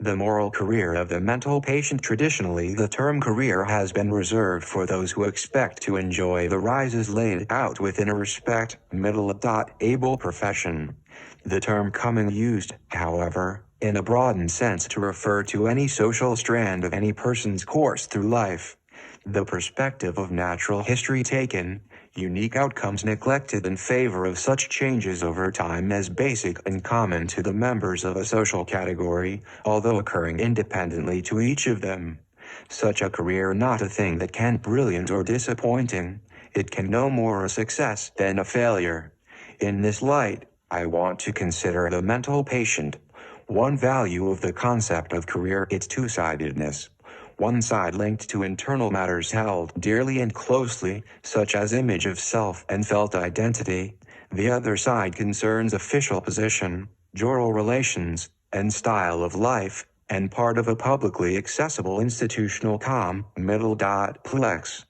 The moral career of the mental patient. Traditionally, the term career has been reserved for those who expect to enjoy the rises laid out within a able profession. The term coming used, however, in a broadened sense to refer to any social strand of any person's course through life. The perspective of natural history taken, unique outcomes neglected in favor of such changes over time as basic and common to the members of a social category, although occurring independently to each of them. Such a career not a thing that can brilliant or disappointing, it can no more a success than a failure. In this light, I want to consider the mental patient. One value of the concept of career, its two-sidedness. One side linked to internal matters held dearly and closely, such as image of self and felt identity. The other side concerns official position, jurial relations, and style of life, and part of a publicly accessible institutional plex.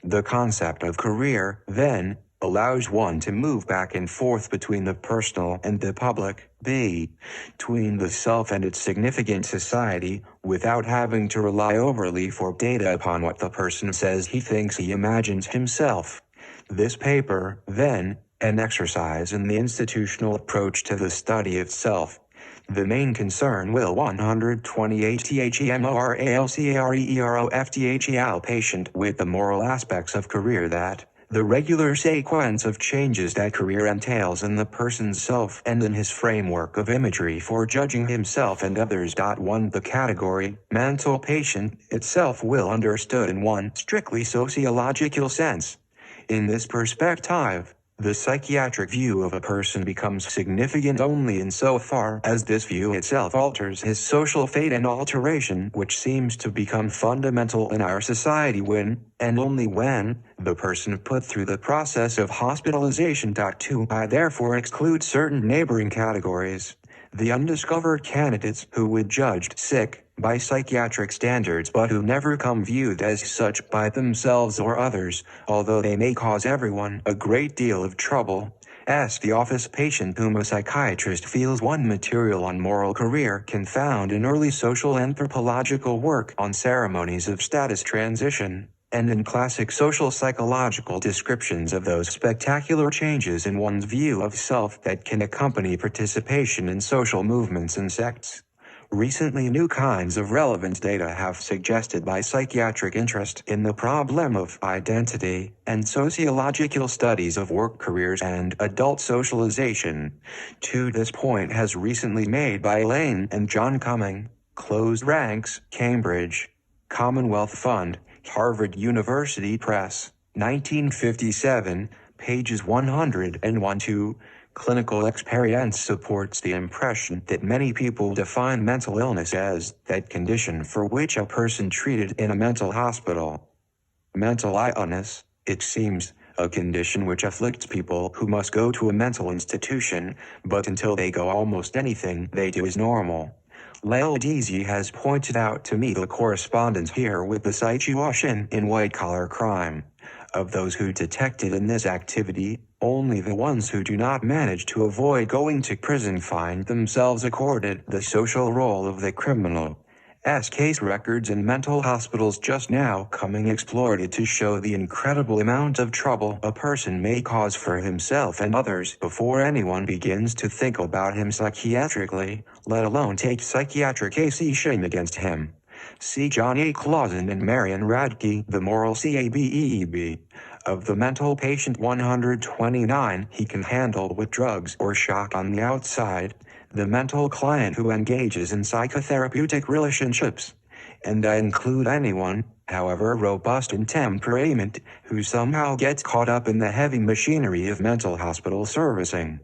The concept of career, then, allows one to move back and forth between the personal and the public, between the self and its significant society, without having to rely overly for data upon what the person says he thinks he imagines himself. This paper, then, an exercise in the institutional approach to the study of self. The main concern will 128 THEMORALCAREEROFTHEAL patient with the moral aspects of career that the regular sequence of changes that career entails in the person's self and in his framework of imagery for judging himself and others. 1. The category, mental patient, itself will understood in one strictly sociological sense. In this perspective, the psychiatric view of a person becomes significant only insofar as this view itself alters his social fate, an alteration which seems to become fundamental in our society when, and only when, the person put through the process of hospitalization. 2. I therefore exclude certain neighboring categories. The undiscovered candidates who would judged sick by psychiatric standards but who never come viewed as such by themselves or others, although they may cause everyone a great deal of trouble. The office patient whom a psychiatrist feels one material on moral career can found in early social anthropological work on ceremonies of status transition, and in classic social psychological descriptions of those spectacular changes in one's view of self that can accompany participation in social movements and sects. Recently, new kinds of relevant data have suggested by psychiatric interest in the problem of identity and sociological studies of work careers and adult socialization. To this point has recently made by Lane and John Cumming, Closed Ranks, Cambridge, Commonwealth Fund, Harvard University Press, 1957, pages 101-2. Clinical experience supports the impression that many people define mental illness as that condition for which a person treated in a mental hospital. Mental illness, it seems, a condition which afflicts people who must go to a mental institution, but until they go almost anything they do is normal. Lael Deasy has pointed out to me the correspondence here with the situation in white-collar crime. Of those who detected in this activity, only the ones who do not manage to avoid going to prison find themselves accorded the social role of the criminal. Case records in mental hospitals just now coming exploited to show the incredible amount of trouble a person may cause for himself and others before anyone begins to think about him psychiatrically, let alone take psychiatric action against him. See John A. Clausen and Marian Radke, The Moral CABEEB. Of the mental patient 129 he can handle with drugs or shock on the outside, the mental client who engages in psychotherapeutic relationships. And I include anyone, however robust in temperament, who somehow gets caught up in the heavy machinery of mental hospital servicing.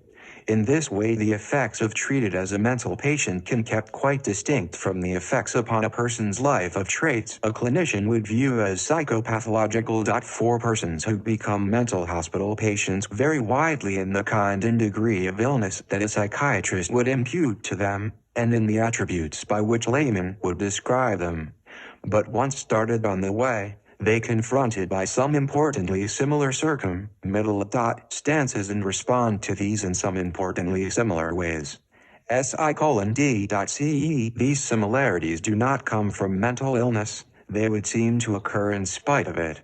In this way, the effects of treated as a mental patient can kept quite distinct from the effects upon a person's life of traits a clinician would view as psychopathological. For persons who become mental hospital patients vary widely in the kind and degree of illness that a psychiatrist would impute to them, and in the attributes by which laymen would describe them. But once started on the way, they confronted by some importantly similar stances and respond to these in some importantly similar ways. SI:D.CE. These similarities do not come from mental illness, they would seem to occur in spite of it.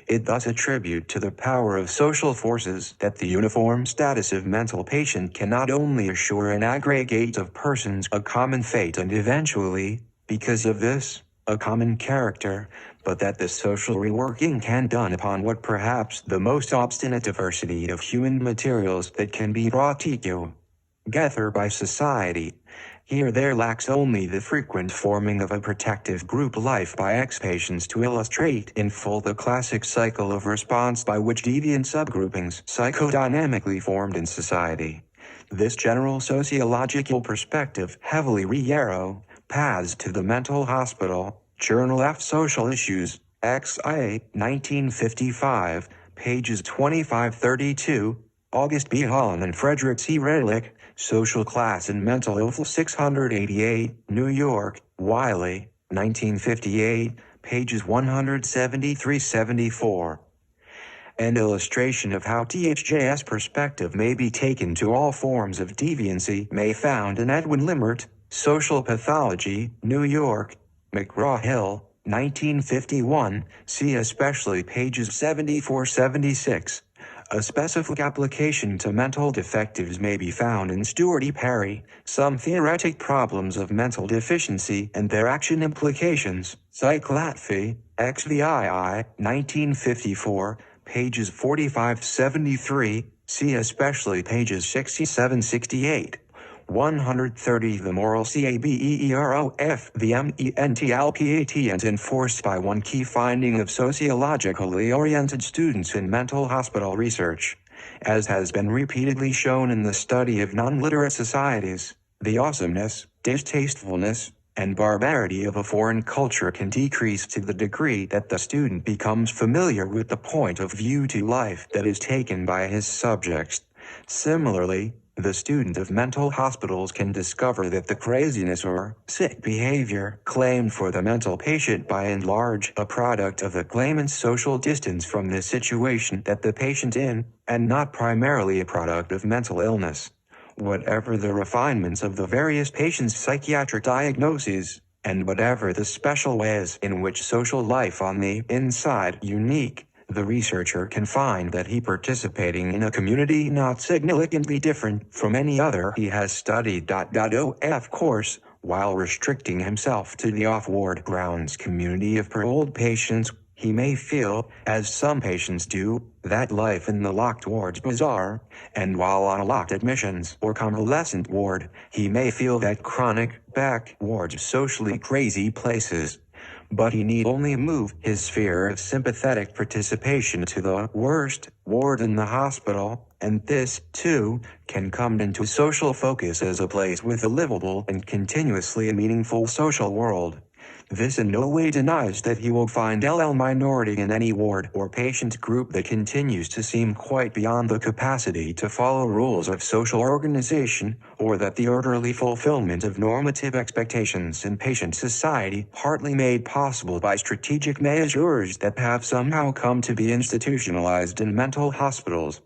It thus attribute to the power of social forces that the uniform status of mental patient can not only assure an aggregate of persons a common fate and eventually, because of this, a common character, but that the social reworking can done upon what perhaps the most obstinate diversity of human materials that can be brought together by society. Here there lacks only the frequent forming of a protective group life by ex-patients to illustrate in full the classic cycle of response by which deviant subgroupings psychodynamically formed in society. This general sociological perspective heavily re-arrow paths to the mental hospital, Journal F. Social Issues, XIA, 1955, pages 25-32, August B. Holland and Frederick C. Redlich, Social Class and Mental Health, 688, New York, Wiley, 1958, pages 173-74. An illustration of how THJ's perspective may be taken to all forms of deviancy may be found in Edwin Limmert, Social Pathology, New York, McGraw-Hill, 1951, see especially pages 74-76. A specific application to mental defectives may be found in Stuart E. Perry, Some Theoretic Problems of Mental Deficiency and Their Action Implications, Psychlatphy, XVII, 1954, pages 45-73, see especially pages 67-68. 130 The moral CABEEROF, the MENTALPAT and enforced by one key finding of sociologically oriented students in mental hospital research. As has been repeatedly shown in the study of non-literate societies, the awesomeness, distastefulness, and barbarity of a foreign culture can decrease to the degree that the student becomes familiar with the point of view to life that is taken by his subjects. Similarly, the student of mental hospitals can discover that the craziness or sick behavior claimed for the mental patient by and large a product of the claimant's social distance from the situation that the patient in, and not primarily a product of mental illness. Whatever the refinements of the various patients' psychiatric diagnoses, and whatever the special ways in which social life on the inside unique, the researcher can find that he participating in a community not significantly different from any other he has studied. Of course, while restricting himself to the off-ward grounds community of paroled patients, he may feel, as some patients do, that life in the locked wards bizarre, and while on a locked admissions or convalescent ward, he may feel that chronic back wards socially crazy places. But he need only move his sphere of sympathetic participation to the worst ward in the hospital, and this, too, can come into social focus as a place with a livable and continuously meaningful social world. This in no way denies that he will find minority in any ward or patient group that continues to seem quite beyond the capacity to follow rules of social organization, or that the orderly fulfillment of normative expectations in patient society, partly made possible by strategic measures that have somehow come to be institutionalized in mental hospitals.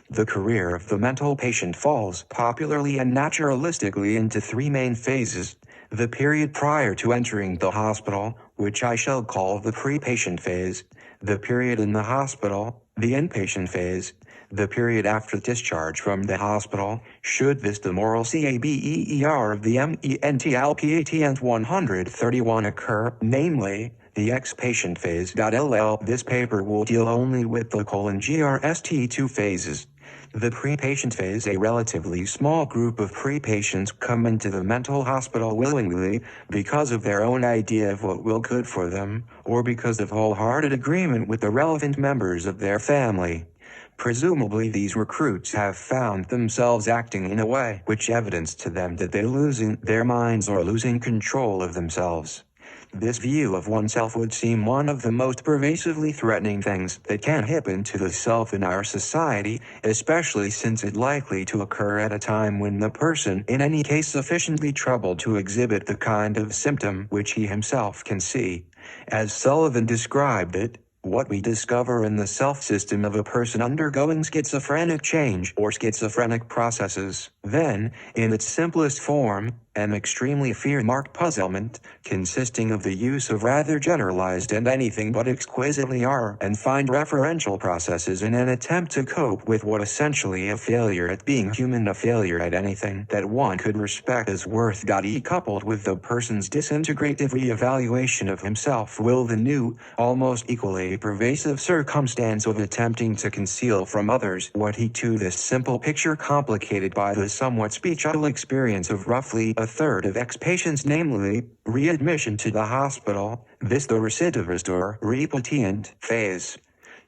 The career of the mental patient falls popularly and naturalistically into three main phases. The period prior to entering the hospital, which I shall call the pre-patient phase, the period in the hospital, the inpatient phase, the period after discharge from the hospital, should this the moral CABEER of the MENTALPAT and 131 occur, namely, the ex-patient phase. This paper will deal only with the GRST2 phases. The pre-patient phase, a relatively small group of pre-patients come into the mental hospital willingly because of their own idea of what will good for them, or because of wholehearted agreement with the relevant members of their family. Presumably these recruits have found themselves acting in a way which evidenced to them that they're losing their minds or losing control of themselves. This view of oneself would seem one of the most pervasively threatening things that can happen to the self in our society, especially since it's likely to occur at a time when the person in any case sufficiently troubled to exhibit the kind of symptom which he himself can see. As Sullivan described it, what we discover in the self-system of a person undergoing schizophrenic change or schizophrenic processes, then, in its simplest form, an extremely fear-marked puzzlement, consisting of the use of rather generalized and anything but exquisitely and find referential processes in an attempt to cope with what essentially a failure at being human, a failure at anything that one could respect as worth. Coupled with the person's disintegrative re-evaluation of himself will the new, almost equally pervasive circumstance of attempting to conceal from others what he to this simple picture complicated by the somewhat speechiful experience of roughly a third of ex-patients, namely, readmission to the hospital, this the recidivist or repatient phase.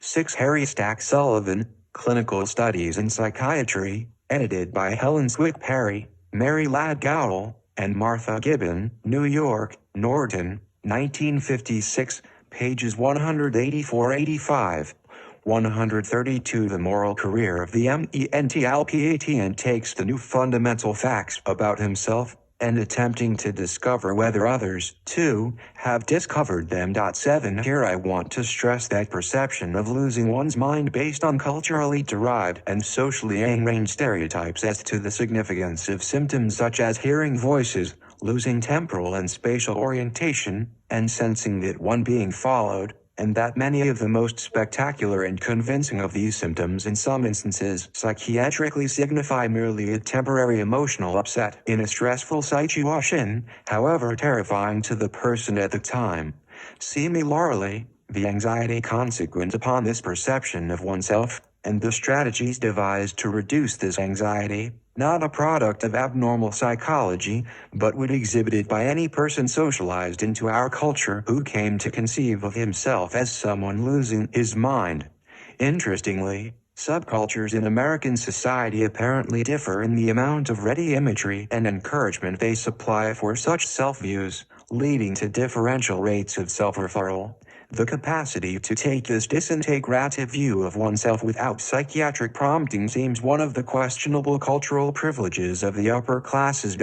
6. Harry Stack Sullivan, Clinical Studies in Psychiatry, edited by Helen Swick Perry, Mary Ladd Gowell, and Martha Gibbon, New York, Norton, 1956, pages 184-85. 132. The moral career of the mentalpatient takes the new fundamental facts about himself and attempting to discover whether others, too, have discovered them. 7. Here I want to stress that perception of losing one's mind based on culturally derived and socially ingrained stereotypes as to the significance of symptoms such as hearing voices, losing temporal and spatial orientation, and sensing that one being followed, and that many of the most spectacular and convincing of these symptoms in some instances psychiatrically signify merely a temporary emotional upset in a stressful situation, however terrifying to the person at the time. Similarly, the anxiety consequent upon this perception of oneself, and the strategies devised to reduce this anxiety, not a product of abnormal psychology, but would exhibited by any person socialized into our culture who came to conceive of himself as someone losing his mind. Interestingly, subcultures in American society apparently differ in the amount of ready imagery and encouragement they supply for such self-views, leading to differential rates of self-referral. The capacity to take this disintegrative view of oneself without psychiatric prompting seems one of the questionable cultural privileges of the upper classes.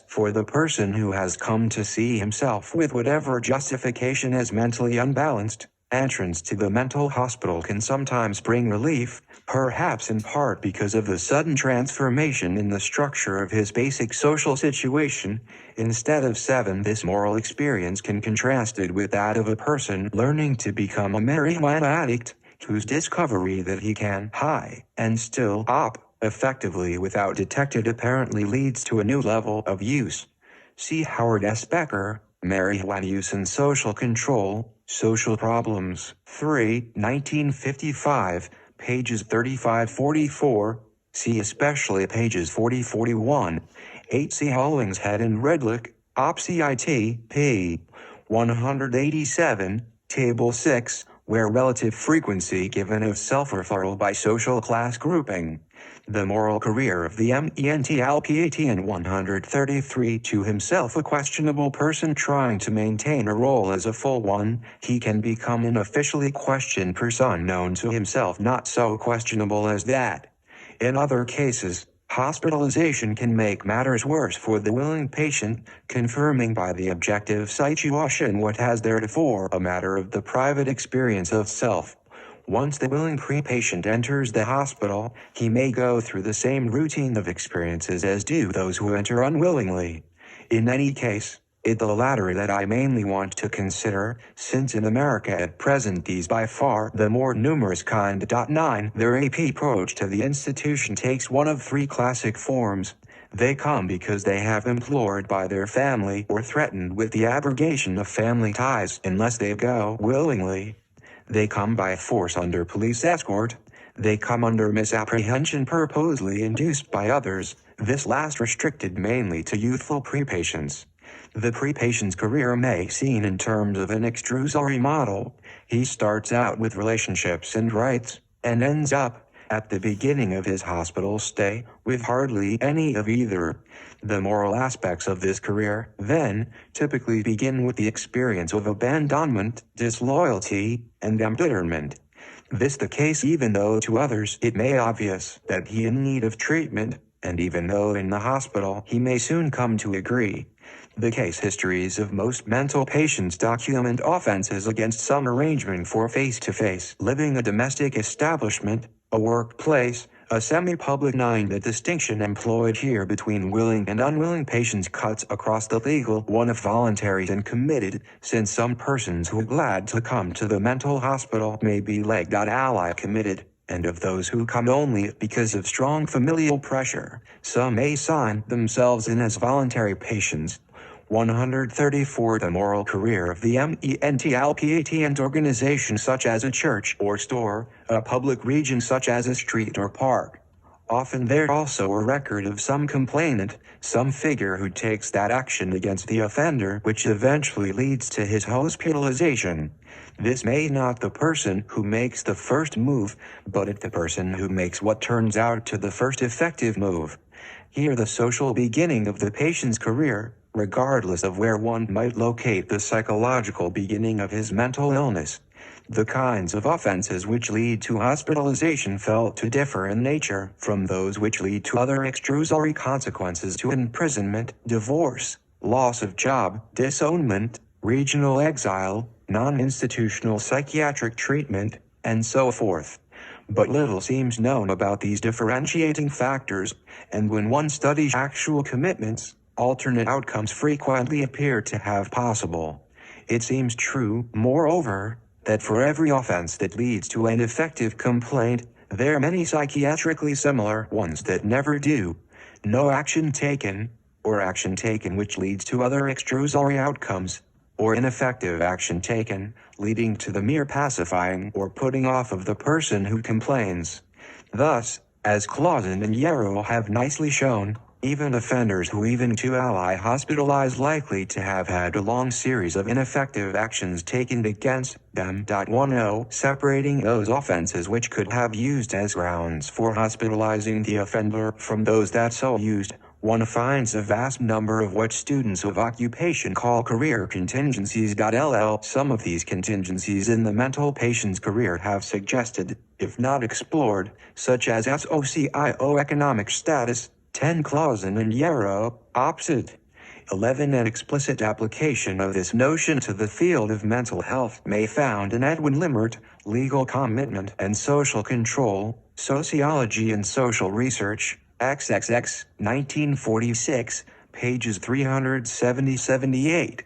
For the person who has come to see himself with whatever justification as mentally unbalanced, entrance to the mental hospital can sometimes bring relief, perhaps in part because of the sudden transformation in the structure of his basic social situation. Instead of 7. This moral experience can contrasted with that of a person learning to become a marijuana addict, whose discovery that he can high and still op effectively without detected apparently leads to a new level of use. See Howard S. Becker, Marijuana Use and Social Control, Social Problems, 3, 1955, pages 35-44, see especially pages 40-41, 8. C. Hollingshead and Redlich, OPCIT, p. 187, Table 6, where relative frequency given of self-referral by social class grouping. The moral career of the mentalpatient. 133. To himself a questionable person trying to maintain a role as a full one, he can become an officially questioned person known to himself not so questionable as that. In other cases, hospitalization can make matters worse for the willing patient, confirming by the objective situation what has theretofore a matter of the private experience of self. Once the willing pre-patient enters the hospital, he may go through the same routine of experiences as do those who enter unwillingly. In any case, it's the latter that I mainly want to consider, since in America at present these by far the more numerous kind. 9. Their AP approach to the institution takes one of 3 classic forms. They come because they have implored by their family or threatened with the abrogation of family ties unless they go willingly. They come by force under police escort. They come under misapprehension purposely induced by others, this last restricted mainly to youthful pre-patients. The pre-patient's career may be seen in terms of an extrusory model. He starts out with relationships and rights, and ends up, at the beginning of his hospital stay, with hardly any of either. The moral aspects of this career, then, typically begin with the experience of abandonment, disloyalty, and embitterment. This the case even though to others it may obvious that he in need of treatment, and even though in the hospital he may soon come to agree. The case histories of most mental patients document offenses against some arrangement for face-to-face living, a domestic establishment, a workplace, a semi-public. 9. The distinction employed here between willing and unwilling patients cuts across the legal one of voluntary and committed, since some persons who are glad to come to the mental hospital may be ally committed, and of those who come only because of strong familial pressure, some may sign themselves in as voluntary patients. 134. The moral career of the mentalpatient and organization such as a church or store, a public region such as a street or park. Often there also a record of some complainant, some figure who takes that action against the offender which eventually leads to his hospitalization. This may not the person who makes the first move, but it the person who makes what turns out to the first effective move. Here the social beginning of the patient's career, regardless of where one might locate the psychological beginning of his mental illness. The kinds of offenses which lead to hospitalization felt to differ in nature from those which lead to other extrusory consequences, to imprisonment, divorce, loss of job, disownment, regional exile, non-institutional psychiatric treatment, and so forth. But little seems known about these differentiating factors, and when one studies actual commitments, alternate outcomes frequently appear to have possible. It seems true, moreover, that for every offense that leads to an effective complaint, there are many psychiatrically similar ones that never do. No action taken, or action taken which leads to other extrusory outcomes, or ineffective action taken, leading to the mere pacifying or putting off of the person who complains. Thus, as Clausen and Yarrow have nicely shown, even offenders who even to ally hospitalized likely to have had a long series of ineffective actions taken against them. 10. Separating those offenses which could have used as grounds for hospitalizing the offender from those that so used, one finds a vast number of what students of occupation call career contingencies. Some of these contingencies in the mental patient's career have suggested, if not explored, such as socio economic status. 10. Clausen and Yarrow, opposite. 11. An explicit application of this notion to the field of mental health may be found in Edwin Limert, Legal Commitment and Social Control, Sociology and Social Research, XXX, 1946, pages 370-78.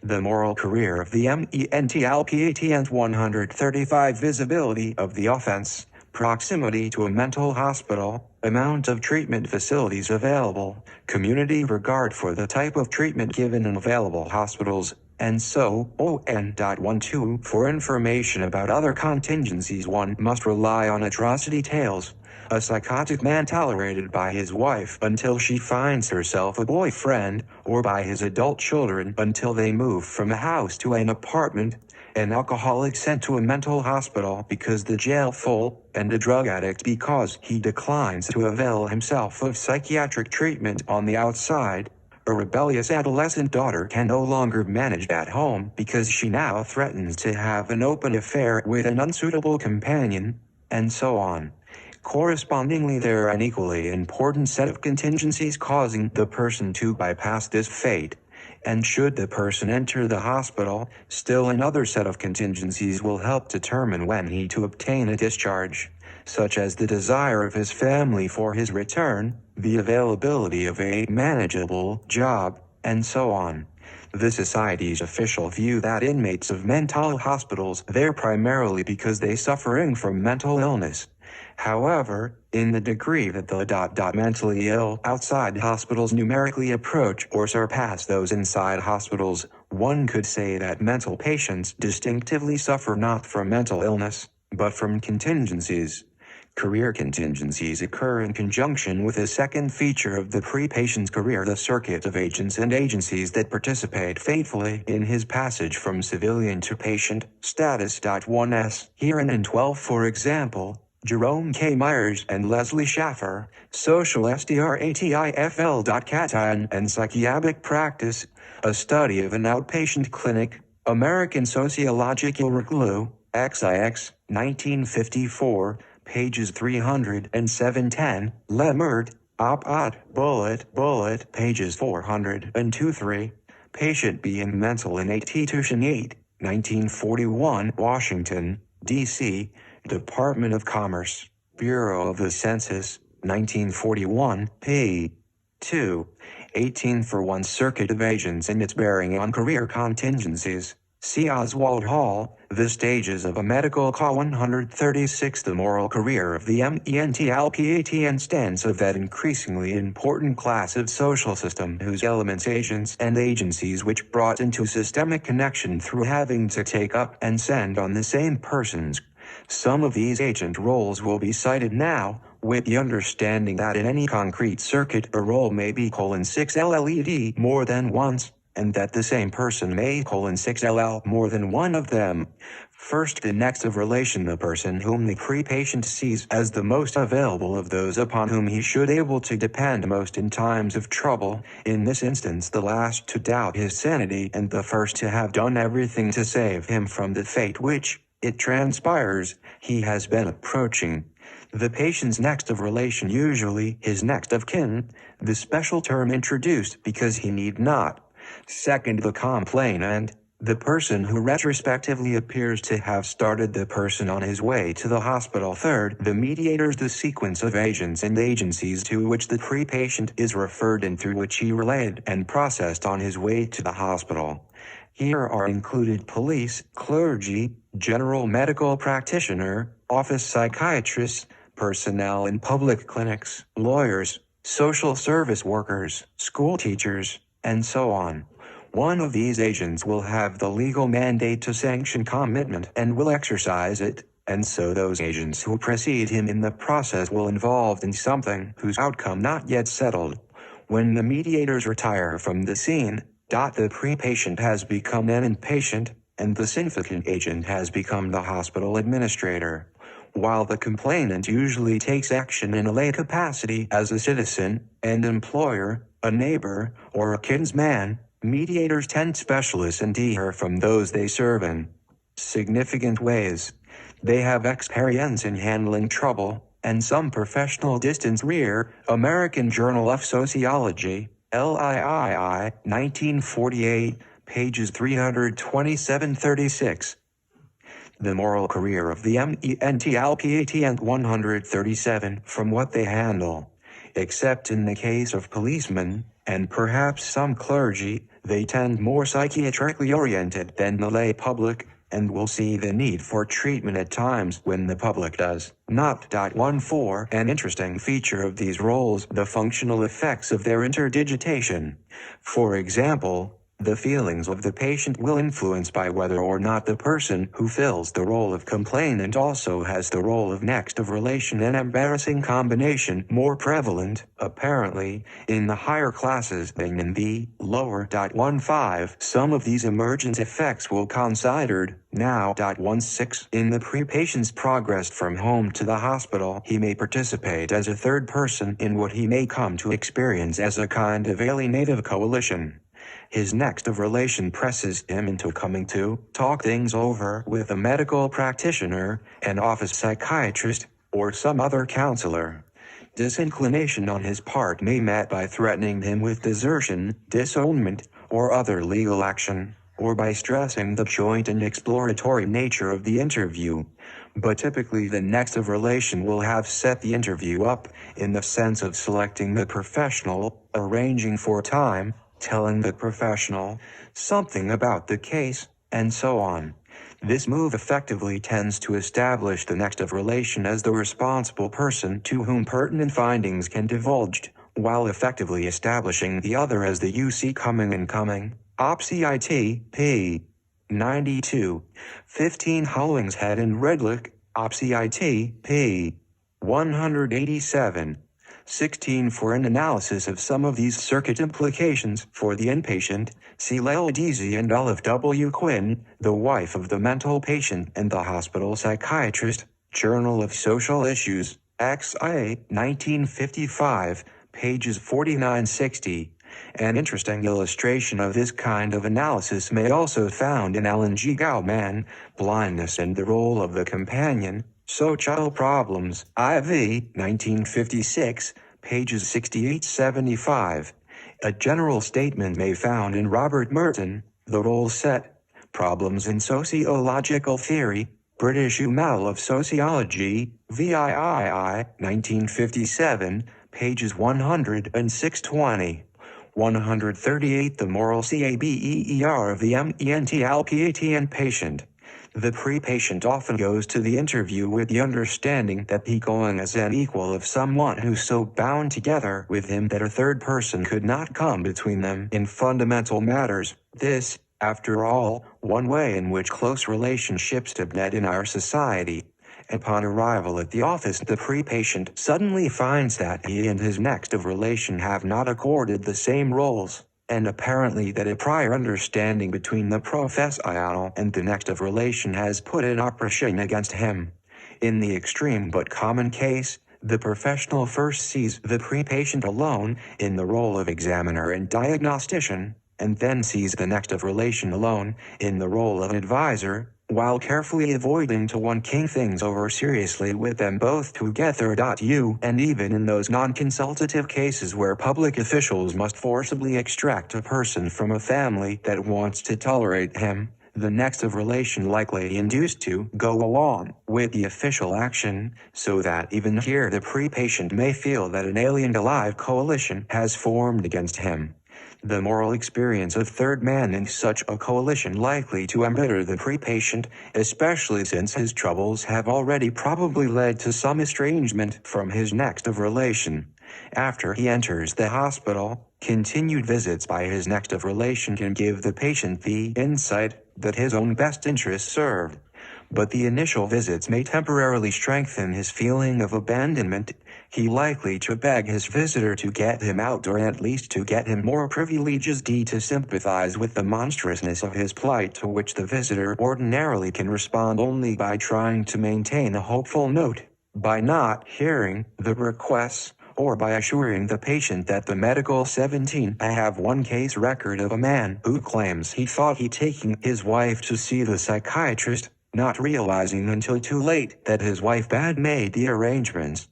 The moral career of the mentalpatient. 135. Visibility of the offense, proximity to a mental hospital, amount of treatment facilities available, community regard for the type of treatment given in available hospitals, and so on. 12. For information about other contingencies one must rely on atrocity tales. A psychotic man tolerated by his wife until she finds herself a boyfriend, or by his adult children until they move from a house to an apartment, an alcoholic sent to a mental hospital because the jail full, and a drug addict because he declines to avail himself of psychiatric treatment on the outside. A rebellious adolescent daughter can no longer manage at home because she now threatens to have an open affair with an unsuitable companion, and so on. Correspondingly, there are an equally important set of contingencies causing the person to bypass this fate. And should the person enter the hospital, still another set of contingencies will help determine when he to obtain a discharge, such as the desire of his family for his return, the availability of a manageable job, and so on. The Society's official view that inmates of mental hospitals there primarily because they suffering from mental illness. However, in the degree that the mentally ill outside hospitals numerically approach or surpass those inside hospitals, one could say that mental patients distinctively suffer not from mental illness, but from contingencies. Career contingencies occur in conjunction with a second feature of the pre-patient's career, the circuit of agents and agencies that participate faithfully in his passage from civilian to patient status. 1s. Herein in 12, for example, Jerome K. Myers and Leslie Schaffer, Social Stratifl. Catan and Psychiatric Practice, a study of an outpatient clinic, American Sociological Review, XIX, 1954, pages 300 and 710, Lemert, Op-Ed, Bullet, pages 400 and 23. Patient being mental in Institution 8, 1941, Washington, D.C., Department of Commerce, Bureau of the Census, 1941, p. 2. 18 for one circuit of agents and its bearing on career contingencies. See Oswald Hall, The Stages of a Medical Call. 136 The moral career of the mentalpatient stance of that increasingly important class of social system whose elements, agents and agencies which brought into systemic connection through having to take up and send on the same persons. Some of these agent roles will be cited now, with the understanding that in any concrete circuit a role may be: 6 LLED more than once, and that the same person may: 6 LL more than one of them. First, the next of relation, the person whom the pre-patient sees as the most available of those upon whom he should able to depend most in times of trouble, in this instance the last to doubt his sanity and the first to have done everything to save him from the fate which, it transpires, he has been approaching. The patient's next of relation, usually his next of kin, the special term introduced because he need not. Second, the complainant, the person who retrospectively appears to have started the person on his way to the hospital. Third, the mediators, the sequence of agents and agencies to which the pre-patient is referred and through which he relayed and processed on his way to the hospital. Here are included police, clergy, general medical practitioner, office psychiatrists, personnel in public clinics, lawyers, social service workers, school teachers, and so on. One of these agents will have the legal mandate to sanction commitment and will exercise it, and so those agents who precede him in the process will involved in something whose outcome not yet settled. When the mediators retire from the scene, the pre-patient has become an inpatient, and the significant agent has become the hospital administrator. While the complainant usually takes action in a lay capacity as a citizen, an employer, a neighbor, or a kinsman, mediators tend to specialize and differ from those they serve in significant ways. They have experience in handling trouble, and some professional distance. Rear, American Journal of Sociology, LIII, 1948, pages 327-36. The moral career of the mentalpatient. 137 from what they handle. Except in the case of policemen, and perhaps some clergy, they tend more psychiatrically oriented than the lay public, and will see the need for treatment at times when the public does not. 14 An interesting feature of these roles, the functional effects of their interdigitation. For example, the feelings of the patient will influence by whether or not the person who fills the role of complainant also has the role of next of relation, an embarrassing combination more prevalent, apparently, in the higher classes than in the lower. 15 Some of these emergent effects will considered now. 16 In the pre-patient's progress from home to the hospital, he may participate as a third person in what he may come to experience as a kind of alienative coalition. His next of relation presses him into coming to talk things over with a medical practitioner, an office psychiatrist, or some other counselor. Disinclination on his part may be met by threatening him with desertion, disownment, or other legal action, or by stressing the joint and exploratory nature of the interview. But typically the next of relation will have set the interview up, in the sense of selecting the professional, arranging for time, telling the professional something about the case, and so on. This move effectively tends to establish the next of relation as the responsible person to whom pertinent findings can be divulged, while effectively establishing the other as the UC coming and coming. OPSI-IT, p. 92. 15 Hollingshead and Redlich, OPSI-IT, p. 187. 16 For an analysis of some of these circuit implications for the inpatient, see Lyle Deasy and Olive W. Quinn, The Wife of the Mental Patient and the Hospital Psychiatrist, Journal of Social Issues, XIA, 1955, pages 49-60. An interesting illustration of this kind of analysis may also be found in Alan G. Gauman, Blindness and the Role of the Companion, Social Problems, IV, 1956, pages 68-75. A general statement may be found in Robert Merton, The Role Set, Problems in Sociological Theory, British Journal of Sociology, VIII, 1957, pages 106-20. 138 The moral CABEER of the mentalpatient patient. The pre-patient often goes to the interview with the understanding that he going as an equal of someone who's so bound together with him that a third person could not come between them in fundamental matters. This, after all, one way in which close relationships develop in our society. Upon arrival at the office, the pre-patient suddenly finds that he and his next of relation have not accorded the same roles, and apparently that a prior understanding between the professional and the next of relation has put an oppression against him. In the extreme but common case, the professional first sees the pre-patient alone in the role of examiner and diagnostician, and then sees the next of relation alone in the role of advisor, while carefully avoiding to one-king things over seriously with them both together. And even in those non-consultative cases where public officials must forcibly extract a person from a family that wants to tolerate him, the next of relation likely induced to go along with the official action, so that even here the pre-patient may feel that an alien alive coalition has formed against him. The moral experience of third man in such a coalition likely to embitter the pre-patient, especially since his troubles have already probably led to some estrangement from his next of relation. After he enters the hospital, continued visits by his next of relation can give the patient the insight that his own best interests served. But the initial visits may temporarily strengthen his feeling of abandonment. He likely to beg his visitor to get him out, or at least to get him more privileges, to sympathize with the monstrousness of his plight, to which the visitor ordinarily can respond only by trying to maintain a hopeful note, by not hearing the requests, or by assuring the patient that the medical 17. I have one case record of a man who claims he thought he'd taken his wife to see the psychiatrist, not realizing until too late that his wife had made the arrangements.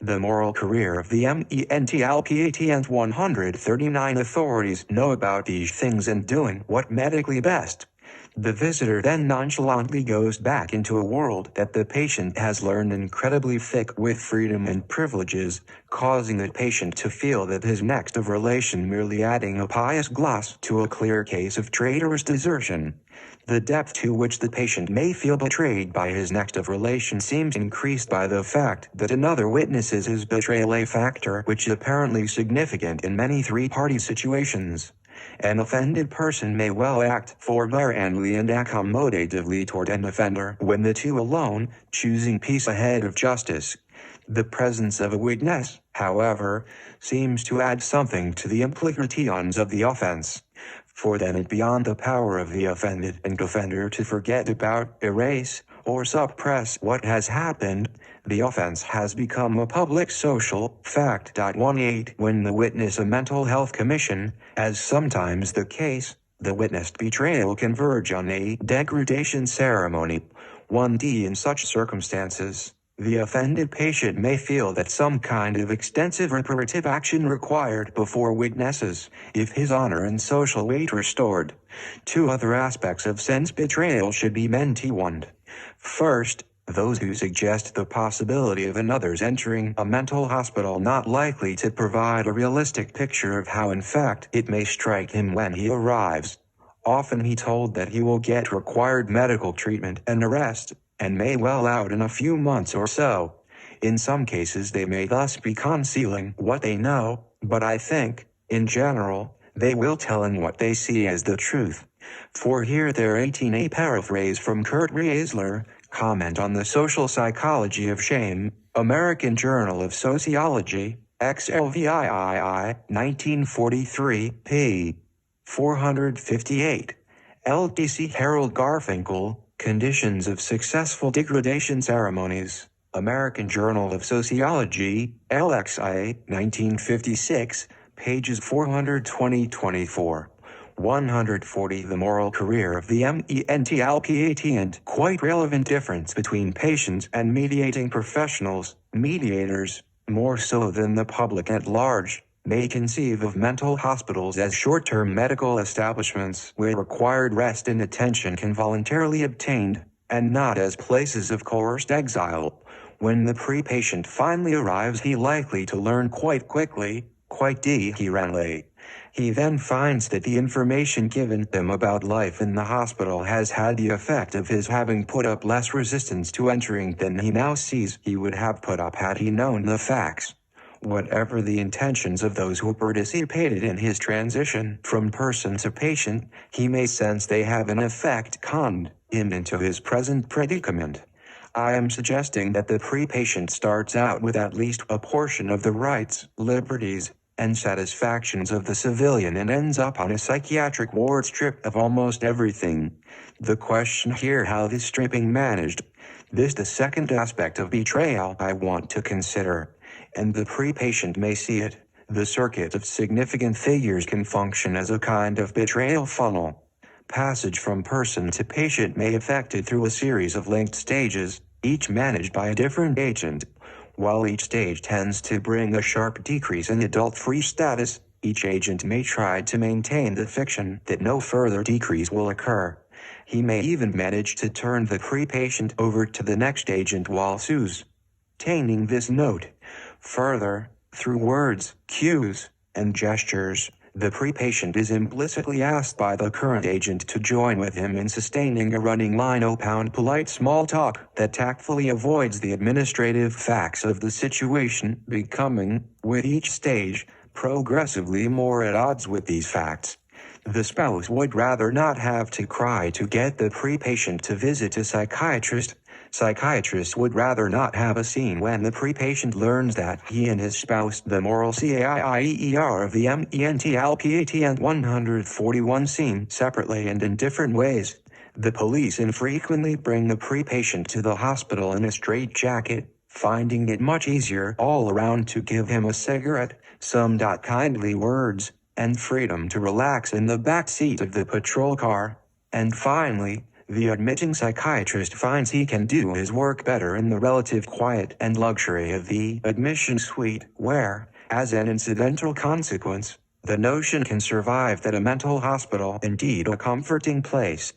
The moral career of the mentalpatient. 139 Authorities know about these things and doing what medically best. The visitor then nonchalantly goes back into a world that the patient has learned incredibly thick with freedom and privileges, causing the patient to feel that his next of relation merely adding a pious gloss to a clear case of traitorous desertion. The depth to which the patient may feel betrayed by his next of relation seems increased by the fact that another witnesses his betrayal, a factor which is apparently significant in many three-party situations. An offended person may well act forbearantly and accommodatively toward an offender when the two alone, choosing peace ahead of justice. The presence of a witness, however, seems to add something to the implications of the offense. For then it beyond the power of the offended and offender to forget about, erase, or suppress what has happened, the offense has become a public social fact. 18 When the witness a mental health commission, as sometimes the case, the witnessed betrayal can verge on a degradation ceremony. 1d In such circumstances, the offended patient may feel that some kind of extensive reparative action required before witnesses, if his honor and social weight restored. Two other aspects of sense betrayal should be mentioned. First, those who suggest the possibility of another's entering a mental hospital not likely to provide a realistic picture of how in fact it may strike him when he arrives. Often he told that he will get required medical treatment and arrest, and may well out in a few months or so. In some cases they may thus be concealing what they know, but I think, in general, they will tell him what they see as the truth. For here there 18 A paraphrase from Kurt Riezler, Comment on the Social Psychology of Shame, American Journal of Sociology, XLVIII, 1943, p. 458. LTC Harold Garfinkel, Conditions of Successful Degradation Ceremonies, American Journal of Sociology, LXI, 1956, pages 420-24. 140 The moral career of the mentalpatient. Quite relevant difference between patients and mediating professionals, mediators, more so than the public at large. may conceive of mental hospitals as short-term medical establishments where required rest and attention can voluntarily obtained, and not as places of coerced exile. When the pre-patient finally arrives, he likely to learn quite quickly, quite differently. He then finds that the information given him about life in the hospital has had the effect of his having put up less resistance to entering than he now sees he would have put up had he known the facts. Whatever the intentions of those who participated in his transition from person to patient, he may sense they have in effect conned him into his present predicament. I am suggesting that the pre-patient starts out with at least a portion of the rights, liberties, and satisfactions of the civilian and ends up on a psychiatric ward stripped of almost everything. The question here, how this stripping managed. This the second aspect of betrayal I want to consider, and the pre-patient may see it. The circuit of significant figures can function as a kind of betrayal funnel. Passage from person to patient may be effected through a series of linked stages, each managed by a different agent. While each stage tends to bring a sharp decrease in adult-free status, each agent may try to maintain the fiction that no further decrease will occur. He may even manage to turn the pre-patient over to the next agent while sustaining this note. Further, through words, cues, and gestures, the pre-patient is implicitly asked by the current agent to join with him in sustaining a running line of polite small talk that tactfully avoids the administrative facts of the situation, becoming, with each stage, progressively more at odds with these facts. The spouse would rather not have to cry to get the pre-patient to visit a psychiatrist. Psychiatrists would rather not have a scene when the pre-patient learns that he and his spouse, the moral CAIER of the MENTALPAT and 141 seen separately and in different ways. The police infrequently bring the pre-patient to the hospital in a straitjacket, finding it much easier all around to give him a cigarette, some kindly words, and freedom to relax in the back seat of the patrol car. And finally, the admitting psychiatrist finds he can do his work better in the relative quiet and luxury of the admission suite, where, as an incidental consequence, the notion can survive that a mental hospital indeed a comforting place.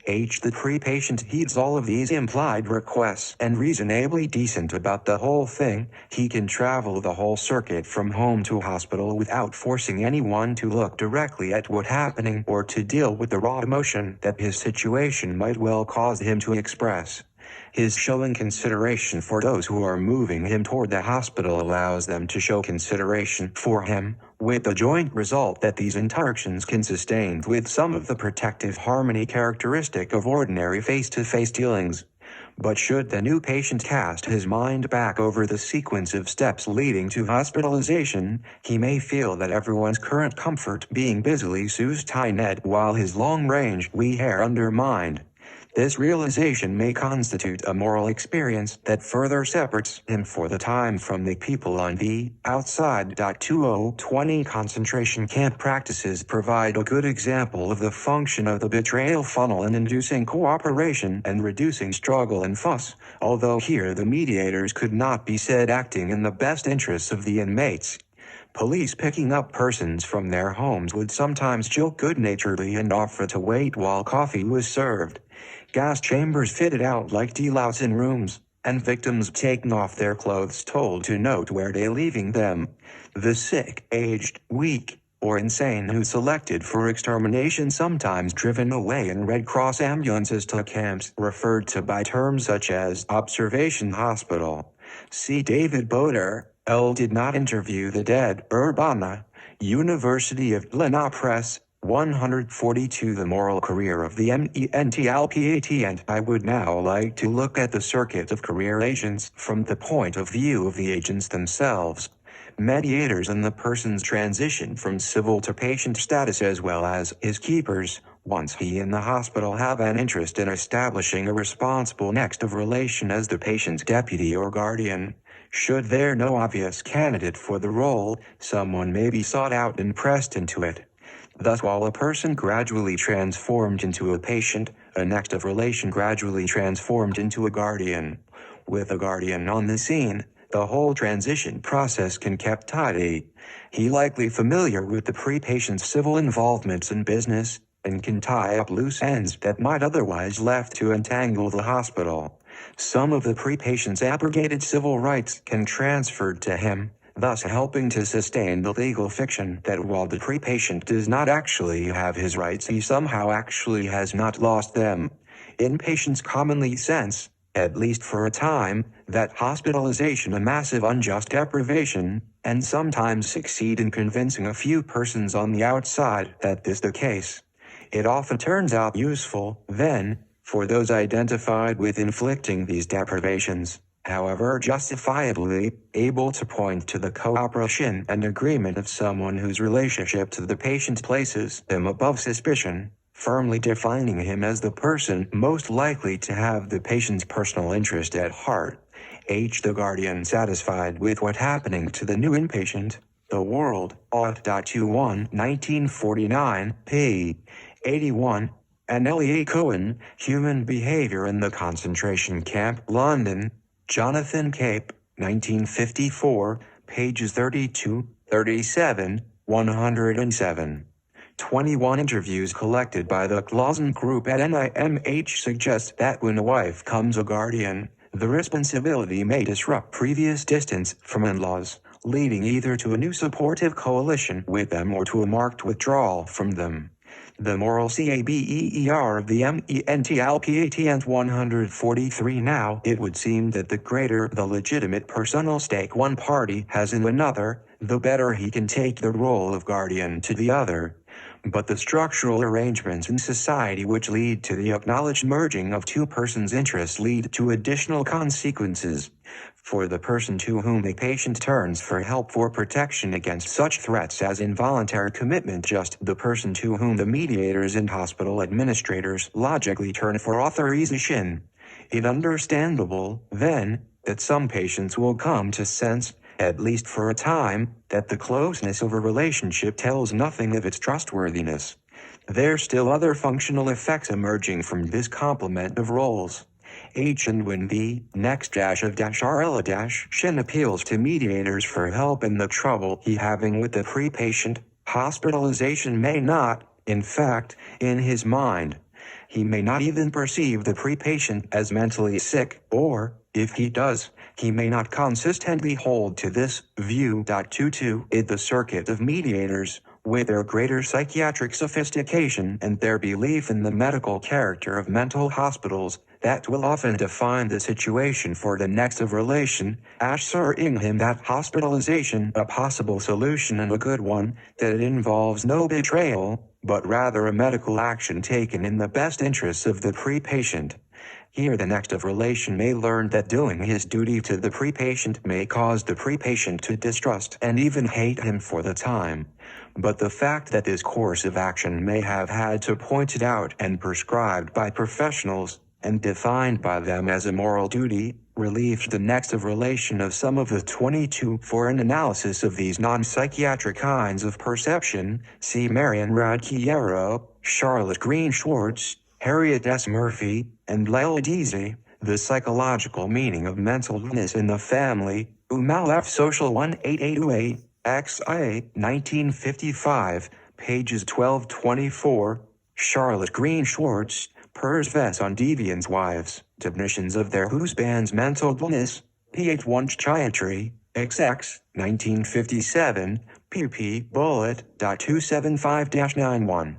The pre-patient heeds all of these implied requests and reasonably decent about the whole thing. He can travel the whole circuit from home to hospital without forcing anyone to look directly at what's happening or to deal with the raw emotion that his situation might well cause him to express. His showing consideration for those who are moving him toward the hospital allows them to show consideration for him, with the joint result that these interactions can sustain with some of the protective harmony characteristic of ordinary face-to-face dealings. But should the new patient cast his mind back over the sequence of steps leading to hospitalization, he may feel that everyone's current comfort being busily sustained while his long-range we are undermined. This realization may constitute a moral experience that further separates him for the time from the people on the outside. 2020 concentration camp practices provide a good example of the function of the betrayal funnel in inducing cooperation and reducing struggle and fuss, although here the mediators could not be said acting in the best interests of the inmates. Police picking up persons from their homes would sometimes joke good-naturedly and offer to wait while coffee was served. Gas chambers fitted out like delouts in rooms, and victims taking off their clothes told to note where they're leaving them. The sick, aged, weak, or insane who selected for extermination sometimes driven away in Red Cross ambulances to camps referred to by terms such as observation hospital. See David Boder. Did not interview the dead. Urbana, University of Illinois Press, 142. The moral career of the MENTALPAT. And I would now like to look at the circuit of career agents from the point of view of the agents themselves. Mediators in the person's transition from civil to patient status, as well as his keepers, once he and the hospital have an interest in establishing a responsible next of relation as the patient's deputy or guardian. Should there no obvious candidate for the role, someone may be sought out and pressed into it. Thus, while a person gradually transformed into a patient, a next of relation gradually transformed into a guardian. With a guardian on the scene, the whole transition process can kept tidy. He likely familiar with the pre-patient's civil involvements in business, and can tie up loose ends that might otherwise left to entangle the hospital. Some of the pre-patient's abrogated civil rights can transferred to him, thus helping to sustain the legal fiction that while the pre-patient does not actually have his rights, he somehow actually has not lost them. Inpatients commonly sense, at least for a time, that hospitalization a massive unjust deprivation, and sometimes succeed in convincing a few persons on the outside that this is the case. It often turns out useful, then, for those identified with inflicting these deprivations, however justifiably, able to point to the cooperation and agreement of someone whose relationship to the patient places him above suspicion, firmly defining him as the person most likely to have the patient's personal interest at heart. The guardian satisfied with what happening to the new inpatient, The World, Aut.21, 1949, p. 81, and L.E.A. Cohen, Human Behavior in the Concentration Camp, London, Jonathan Cape, 1954, pages 32, 37, 107. 21 interviews collected by the Clausen Group at NIMH suggest that when a wife becomes a guardian, the responsibility may disrupt previous distance from in-laws, leading either to a new supportive coalition with them or to a marked withdrawal from them. The moral CABEER of the MENTALPAT 143. Now, it would seem that the greater the legitimate personal stake one party has in another, the better he can take the role of guardian to the other. But the structural arrangements in society which lead to the acknowledged merging of two persons' interests lead to additional consequences. For the person to whom a patient turns for help for protection against such threats as involuntary commitment, just the person to whom the mediators and hospital administrators logically turn for authorization. It's understandable, then, that some patients will come to sense, at least for a time, that the closeness of a relationship tells nothing of its trustworthiness. There's still other functional effects emerging from this complement of roles. And when the next -RL-Shin appeals to mediators for help in the trouble he having with the pre-patient, hospitalization may not, in fact, in his mind. He may not even perceive the pre-patient as mentally sick, or, if he does, he may not consistently hold to this view. 22. The circuit of mediators, with their greater psychiatric sophistication and their belief in the medical character of mental hospitals, that will often define the situation for the next of relation, assuring him that hospitalization a possible solution and a good one, that it involves no betrayal, but rather a medical action taken in the best interests of the pre-patient. Here the next of relation may learn that doing his duty to the pre-patient may cause the pre-patient to distrust and even hate him for the time. But the fact that this course of action may have had to pointed out and prescribed by professionals, and defined by them as a moral duty, relieved the next of relation of some of the 22. For an analysis of these non-psychiatric kinds of perception, see Marian Radkiero, Charlotte Green Schwartz, Harriet S. Murphy, and Leila Deasy, The Psychological Meaning of Mental Illness in the Family, Umal F. Social 18828, XIA, 1955, pages 1224, Charlotte Green Schwartz, Pers Ves on Deviants' Wives, Definitions of their Husband's Mental Illness, PH1 Psychiatry, XX, 1957, pp. Bullet.275-91.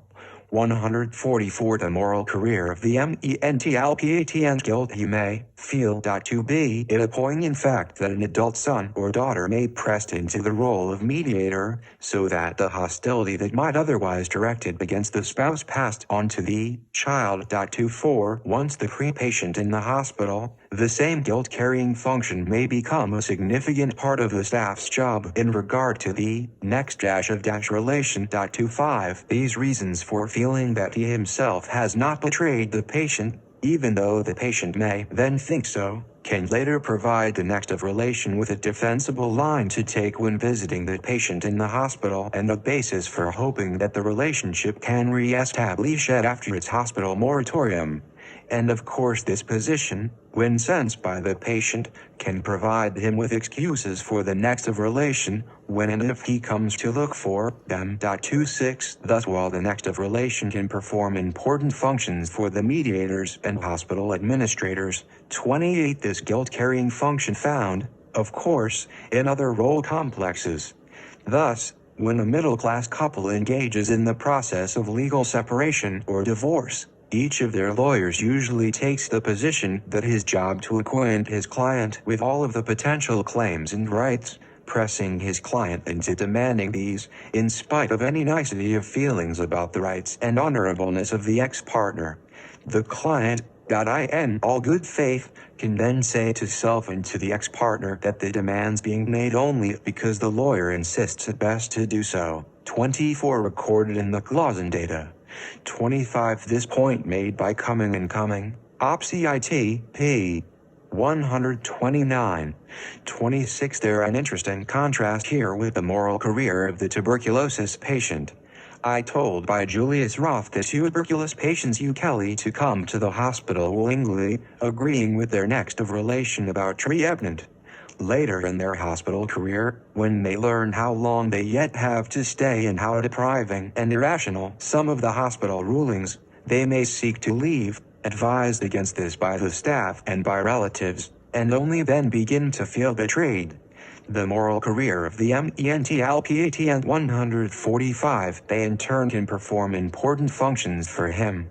144. The moral career of the MENTALPAT guilt. He may feel. To be it a poignant fact that an adult son or daughter may pressed into the role of mediator, so that the hostility that might otherwise directed against the spouse passed on to the child. 24. Once the pre-patient in the hospital, the same guilt-carrying function may become a significant part of the staff's job in regard to the next relation. 25. These reasons for feeling that he himself has not betrayed the patient, even though the patient may then think so, can later provide the next of relation with a defensible line to take when visiting the patient in the hospital, and a basis for hoping that the relationship can re-establish it after its hospital moratorium. And of course this position, when sensed by the patient, can provide him with excuses for the next of relation, when and if he comes to look for them. 26 Thus while the next of relation can perform important functions for the mediators and hospital administrators, 28 This guilt-carrying function found, of course, in other role complexes. Thus, when a middle-class couple engages in the process of legal separation or divorce, each of their lawyers usually takes the position that his job to acquaint his client with all of the potential claims and rights, pressing his client into demanding these, in spite of any nicety of feelings about the rights and honorableness of the ex-partner. The client, in all good faith, can then say to self and to the ex-partner that the demands being made only because the lawyer insists it best to do so. 24 Recorded in the Clausen data. 25 This point made by Cumming and Cumming, OPCIT, p. 129. 26 There an interesting contrast here with the moral career of the tuberculosis patient. I told by Julius Roth the tuberculosis patients Kelly to come to the hospital willingly, agreeing with their next of relation about treatment. Later in their hospital career, when they learn how long they yet have to stay and how depriving and irrational some of the hospital rulings, they may seek to leave, advised against this by the staff and by relatives, and only then begin to feel betrayed. The moral career of the MENTALPAT and 145 They in turn can perform important functions for him.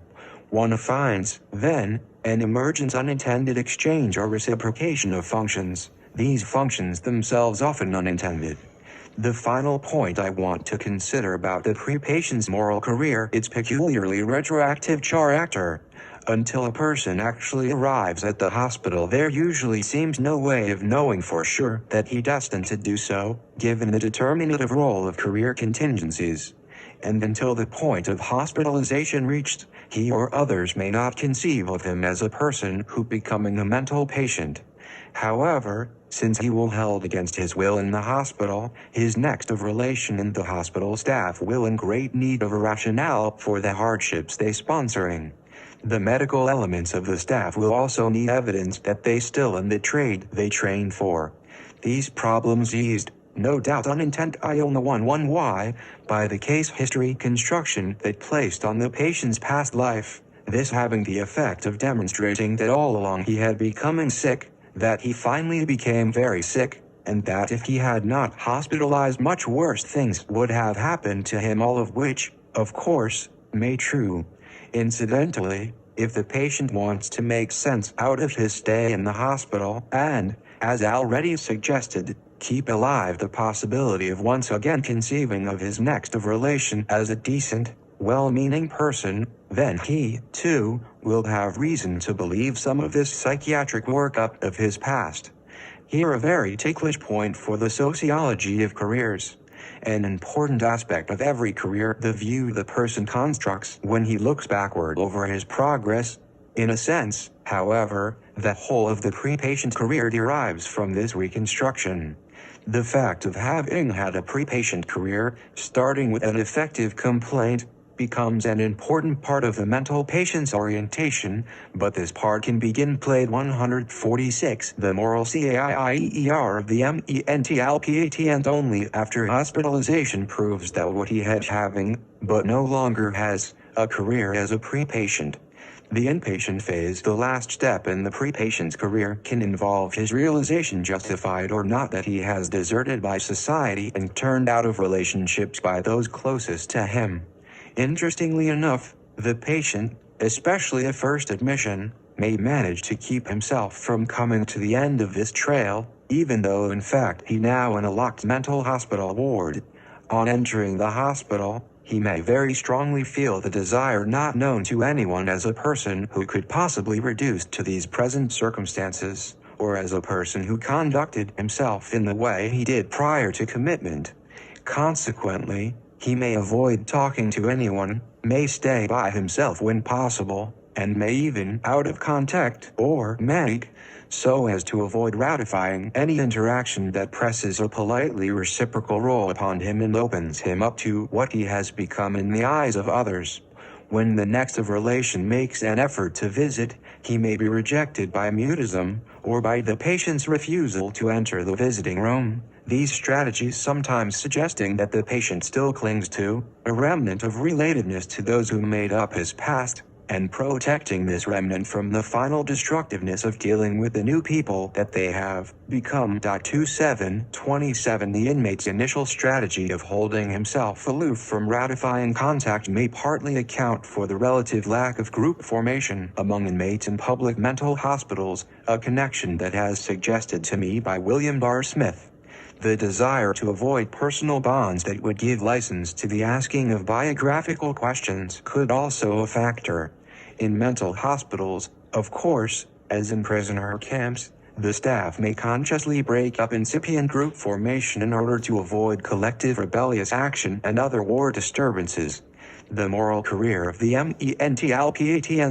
One finds, then, an emergent unintended exchange or reciprocation of functions, these functions themselves often unintended. The final point I want to consider about the pre-patient's moral career is peculiarly retroactive character. Until a person actually arrives at the hospital, there usually seems no way of knowing for sure that he's destined to do so, given the determinative role of career contingencies. And until the point of hospitalization reached, he or others may not conceive of him as a person who becoming a mental patient. However, since he will held against his will in the hospital, his next of relation and the hospital staff will in great need of a rationale for the hardships they sponsoring. The medical elements of the staff will also need evidence that they still in the trade they trained for. These problems eased, no doubt unintended IONA11Y, by the case history construction that placed on the patient's past life, this having the effect of demonstrating that all along he had becoming sick, that he finally became very sick, and that if he had not hospitalized much worse things would have happened to him, all of which, of course, may true. Incidentally, if the patient wants to make sense out of his stay in the hospital and, as already suggested, keep alive the possibility of once again conceiving of his next of relation as a decent, well-meaning person, then he, too, will have reason to believe some of this psychiatric workup of his past. Here a very ticklish point for the sociology of careers. An important aspect of every career, the view the person constructs when he looks backward over his progress. In a sense, however, the whole of the pre-patient career derives from this reconstruction. The fact of having had a pre-patient career, starting with an effective complaint, becomes an important part of the mental patient's orientation, but this part can begin played 146 the moral CAIER of the MENTALPAT and only after hospitalization proves that what he had having, but no longer has, a career as a pre-patient. The inpatient phase, the last step in the pre-patient's career, can involve his realization, justified or not, that he has deserted by society and turned out of relationships by those closest to him. Interestingly enough, the patient, especially at first admission, may manage to keep himself from coming to the end of this trail, even though in fact he now in a locked mental hospital ward. On entering the hospital, he may very strongly feel the desire not known to anyone as a person who could possibly reduce to these present circumstances, or as a person who conducted himself in the way he did prior to commitment. Consequently, he may avoid talking to anyone, may stay by himself when possible, and may even out of contact or make, so as to avoid ratifying any interaction that presses a politely reciprocal role upon him and opens him up to what he has become in the eyes of others. When the next of relation makes an effort to visit, he may be rejected by mutism, or by the patient's refusal to enter the visiting room. These strategies sometimes suggesting that the patient still clings to a remnant of relatedness to those who made up his past, and protecting this remnant from the final destructiveness of dealing with the new people that they have become. 2727 The inmate's initial strategy of holding himself aloof from ratifying contact may partly account for the relative lack of group formation among inmates in public mental hospitals, a connection that has suggested to me by William R. Smith. The desire to avoid personal bonds that would give license to the asking of biographical questions could also a factor. In mental hospitals, of course, as in prisoner camps, the staff may consciously break up incipient group formation in order to avoid collective rebellious action and other war disturbances. The moral career of the MENTAL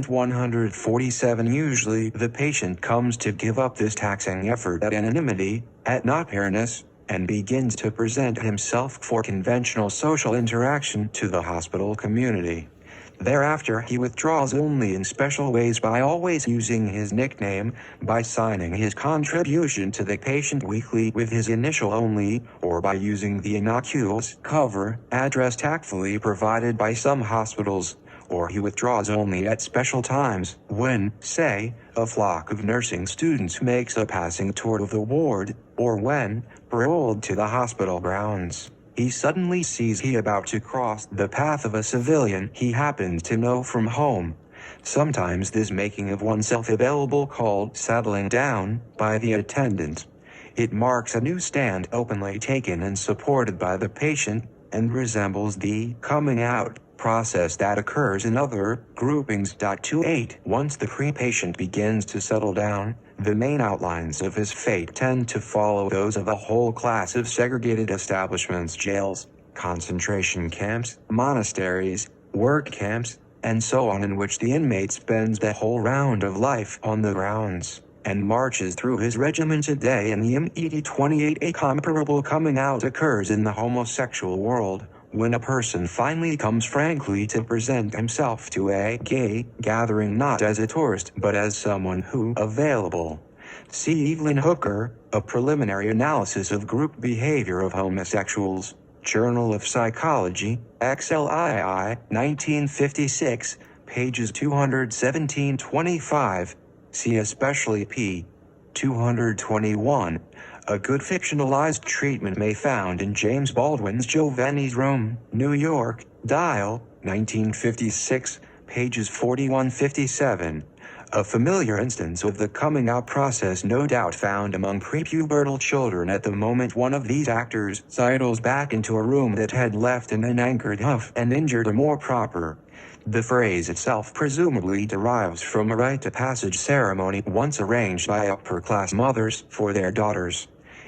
147 Usually the patient comes to give up this taxing effort at anonymity, at not-airness, and begins to present himself for conventional social interaction to the hospital community. Thereafter he withdraws only in special ways by always using his nickname, by signing his contribution to the patient weekly with his initial only, or by using the innocuous cover address tactfully provided by some hospitals, or he withdraws only at special times, when, say, a flock of nursing students makes a passing tour of the ward, or when, paroled to the hospital grounds, he suddenly sees he about to cross the path of a civilian he happens to know from home. Sometimes this making of oneself available called settling down by the attendant. It marks a new stand openly taken and supported by the patient, and resembles the coming out process that occurs in other groupings. 28 Once the pre-patient begins to settle down, the main outlines of his fate tend to follow those of a whole class of segregated establishments: jails, concentration camps, monasteries, work camps, and so on, in which the inmate spends the whole round of life on the grounds, and marches through his regimen. Today in the MED 28 a comparable coming out occurs in the homosexual world, when a person finally comes frankly to present himself to a gay gathering not as a tourist but as someone who available. See Evelyn Hooker, A Preliminary Analysis of Group Behavior of Homosexuals, Journal of Psychology, XLII, 1956, pages 217-25, see especially p. 221. A good fictionalized treatment may found in James Baldwin's Giovanni's Room, New York, Dial, 1956, pages 41-57. A familiar instance of the coming out process no doubt found among prepubertal children at the moment one of these actors sidles back into a room that had left an anchored huff and injured a more proper. The phrase itself presumably derives from a rite of passage ceremony once arranged by upper-class mothers for their daughters.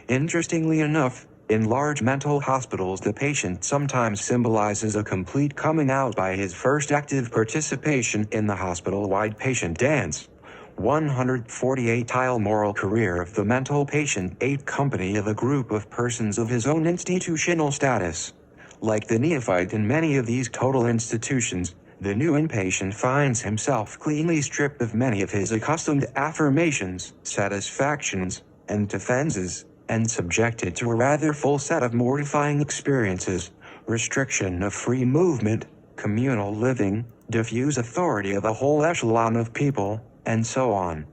Interestingly enough, in large mental hospitals the patient sometimes symbolizes a complete coming out by his first active participation in the hospital-wide patient dance. 148 Tile Moral Career of the Mental Patient 8 Company of a group of persons of his own institutional status. Like the neophyte in many of these total institutions, the new inpatient finds himself cleanly stripped of many of his accustomed affirmations, satisfactions, and defenses, and subjected to a rather full set of mortifying experiences: restriction of free movement, communal living, diffuse authority of a whole echelon of people, and so on.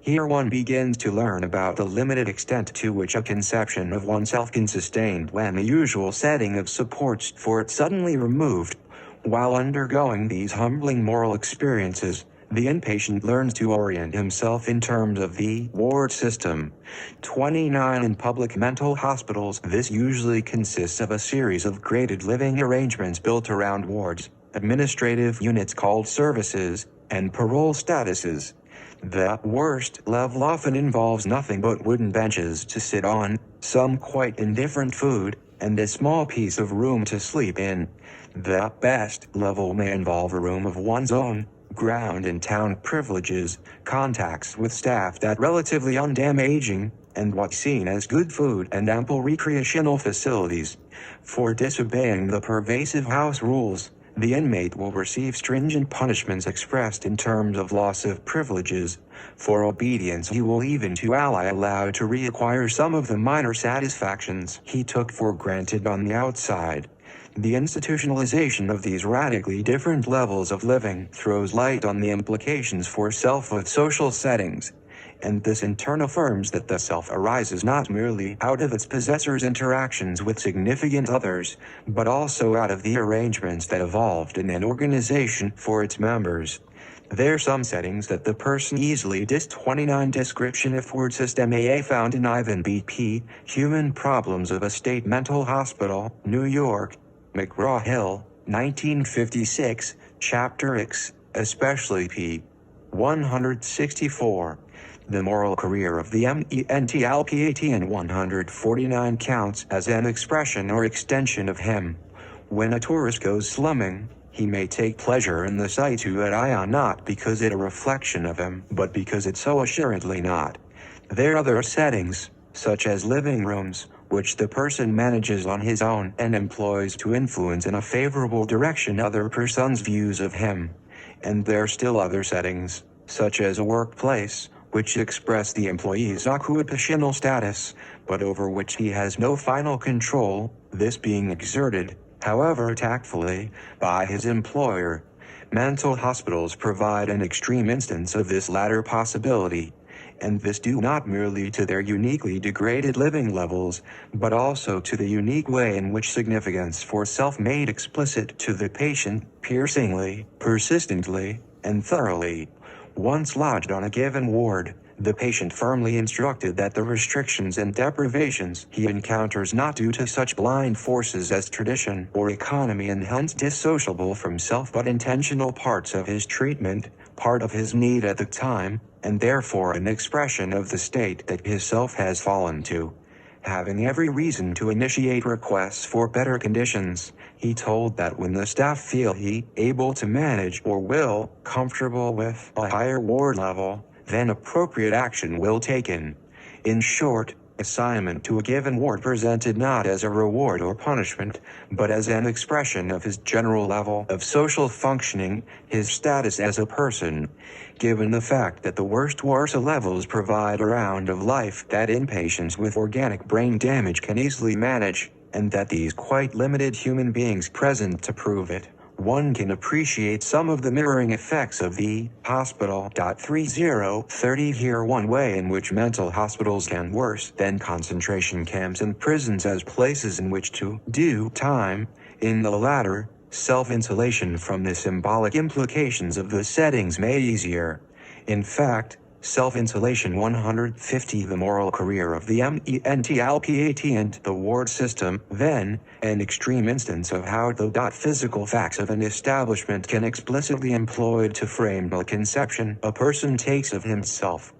Here one begins to learn about the limited extent to which a conception of oneself can sustain when the usual setting of supports for it suddenly removed. While undergoing these humbling moral experiences, the inpatient learns to orient himself in terms of the ward system. 29 In public mental hospitals, this usually consists of a series of graded living arrangements built around wards, administrative units called services, and parole statuses. The worst level often involves nothing but wooden benches to sit on, some quite indifferent food, and a small piece of room to sleep in. The best level may involve a room of one's own, ground and town privileges, contacts with staff that relatively undamaging, and what's seen as good food and ample recreational facilities. For disobeying the pervasive house rules, The inmate will receive stringent punishments expressed in terms of loss of privileges. For obedience, he will even to ally allowed to reacquire some of the minor satisfactions he took for granted on the outside. The institutionalization of these radically different levels of living throws light on the implications for self of social settings, and this in turn affirms that the self arises not merely out of its possessor's interactions with significant others, but also out of the arrangements that evolved in an organization for its members. There are some settings that the person easily DIS 29 description of word system AA found in Ivan B.P. Human Problems of a State Mental Hospital, New York, McGraw-Hill, 1956, Chapter X, especially p. 164. The moral career of the mentalpatian 149 counts as an expression or extension of him. When a tourist goes slumming, he may take pleasure in the sight to it not because it a reflection of him, but because it's so assuredly not. There are other settings, such as living rooms, which the person manages on his own and employs to influence in a favorable direction other persons' views of him. And there are still other settings, such as a workplace, which express the employee's occupational status, but over which he has no final control, this being exerted, however tactfully, by his employer. Mental hospitals provide an extreme instance of this latter possibility, and this due not merely to their uniquely degraded living levels, but also to the unique way in which significance for self made explicit to the patient, piercingly, persistently, and thoroughly. Once lodged on a given ward, the patient firmly instructed that the restrictions and deprivations he encounters not due to such blind forces as tradition or economy and hence dissociable from self but intentional parts of his treatment, part of his need at the time, and therefore an expression of the state that his self has fallen to. Having every reason to initiate requests for better conditions, he told that when the staff feel he able to manage or will comfortable with a higher ward level, then appropriate action will taken. In short, assignment to a given ward presented not as a reward or punishment, but as an expression of his general level of social functioning, his status as a person. Given the fact that the worst Warsaw levels provide a round of life that inpatients with organic brain damage can easily manage, and that these quite limited human beings present to prove it, one can appreciate some of the mirroring effects of the hospital. 3030 here one way in which mental hospitals can worse than concentration camps and prisons as places in which to do time. In the latter, self-insulation from the symbolic implications of the settings made easier. In fact, self-insulation 150 the moral career of the mentalpatian and the ward system, then, an extreme instance of how the physical facts of an establishment can explicitly employed to frame a conception a person takes of himself.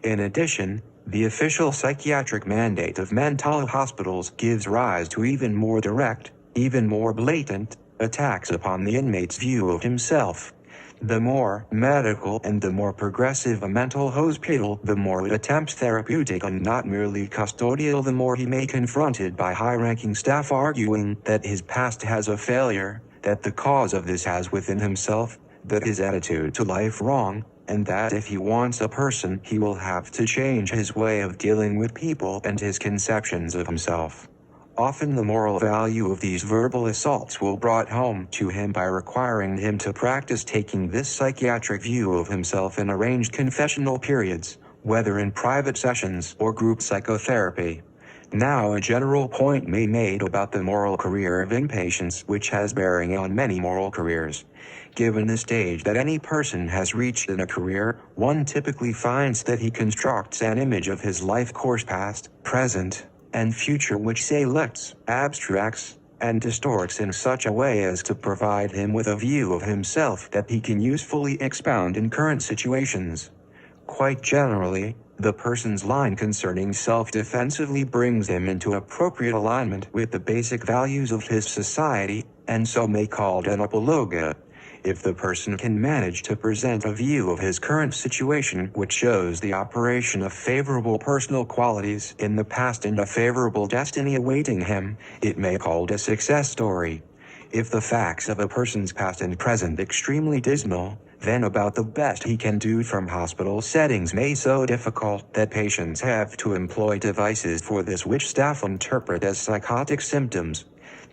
In addition, the official psychiatric mandate of mental hospitals gives rise to even more direct, even more blatant, attacks upon the inmate's view of himself. The more medical and the more progressive a mental hospital, the more it attempts therapeutic and not merely custodial, the more he may confronted by high-ranking staff arguing that his past has a failure, that the cause of this has within himself, that his attitude to life wrong, and that if he wants a person he will have to change his way of dealing with people and his conceptions of himself. Often the moral value of these verbal assaults will brought home to him by requiring him to practice taking this psychiatric view of himself in arranged confessional periods, whether in private sessions or group psychotherapy. Now a general point may be made about the moral career of inpatients which has bearing on many moral careers. Given the stage that any person has reached in a career, one typically finds that he constructs an image of his life course past, present, and future which selects, abstracts, and distorts in such a way as to provide him with a view of himself that he can usefully expound in current situations. Quite generally, the person's line concerning self defensively brings him into appropriate alignment with the basic values of his society, and so may called an apologia. If the person can manage to present a view of his current situation which shows the operation of favorable personal qualities in the past and a favorable destiny awaiting him, it may be called a success story. If the facts of a person's past and present extremely dismal, then about the best he can do from hospital settings may so difficult that patients have to employ devices for this which staff interpret as psychotic symptoms.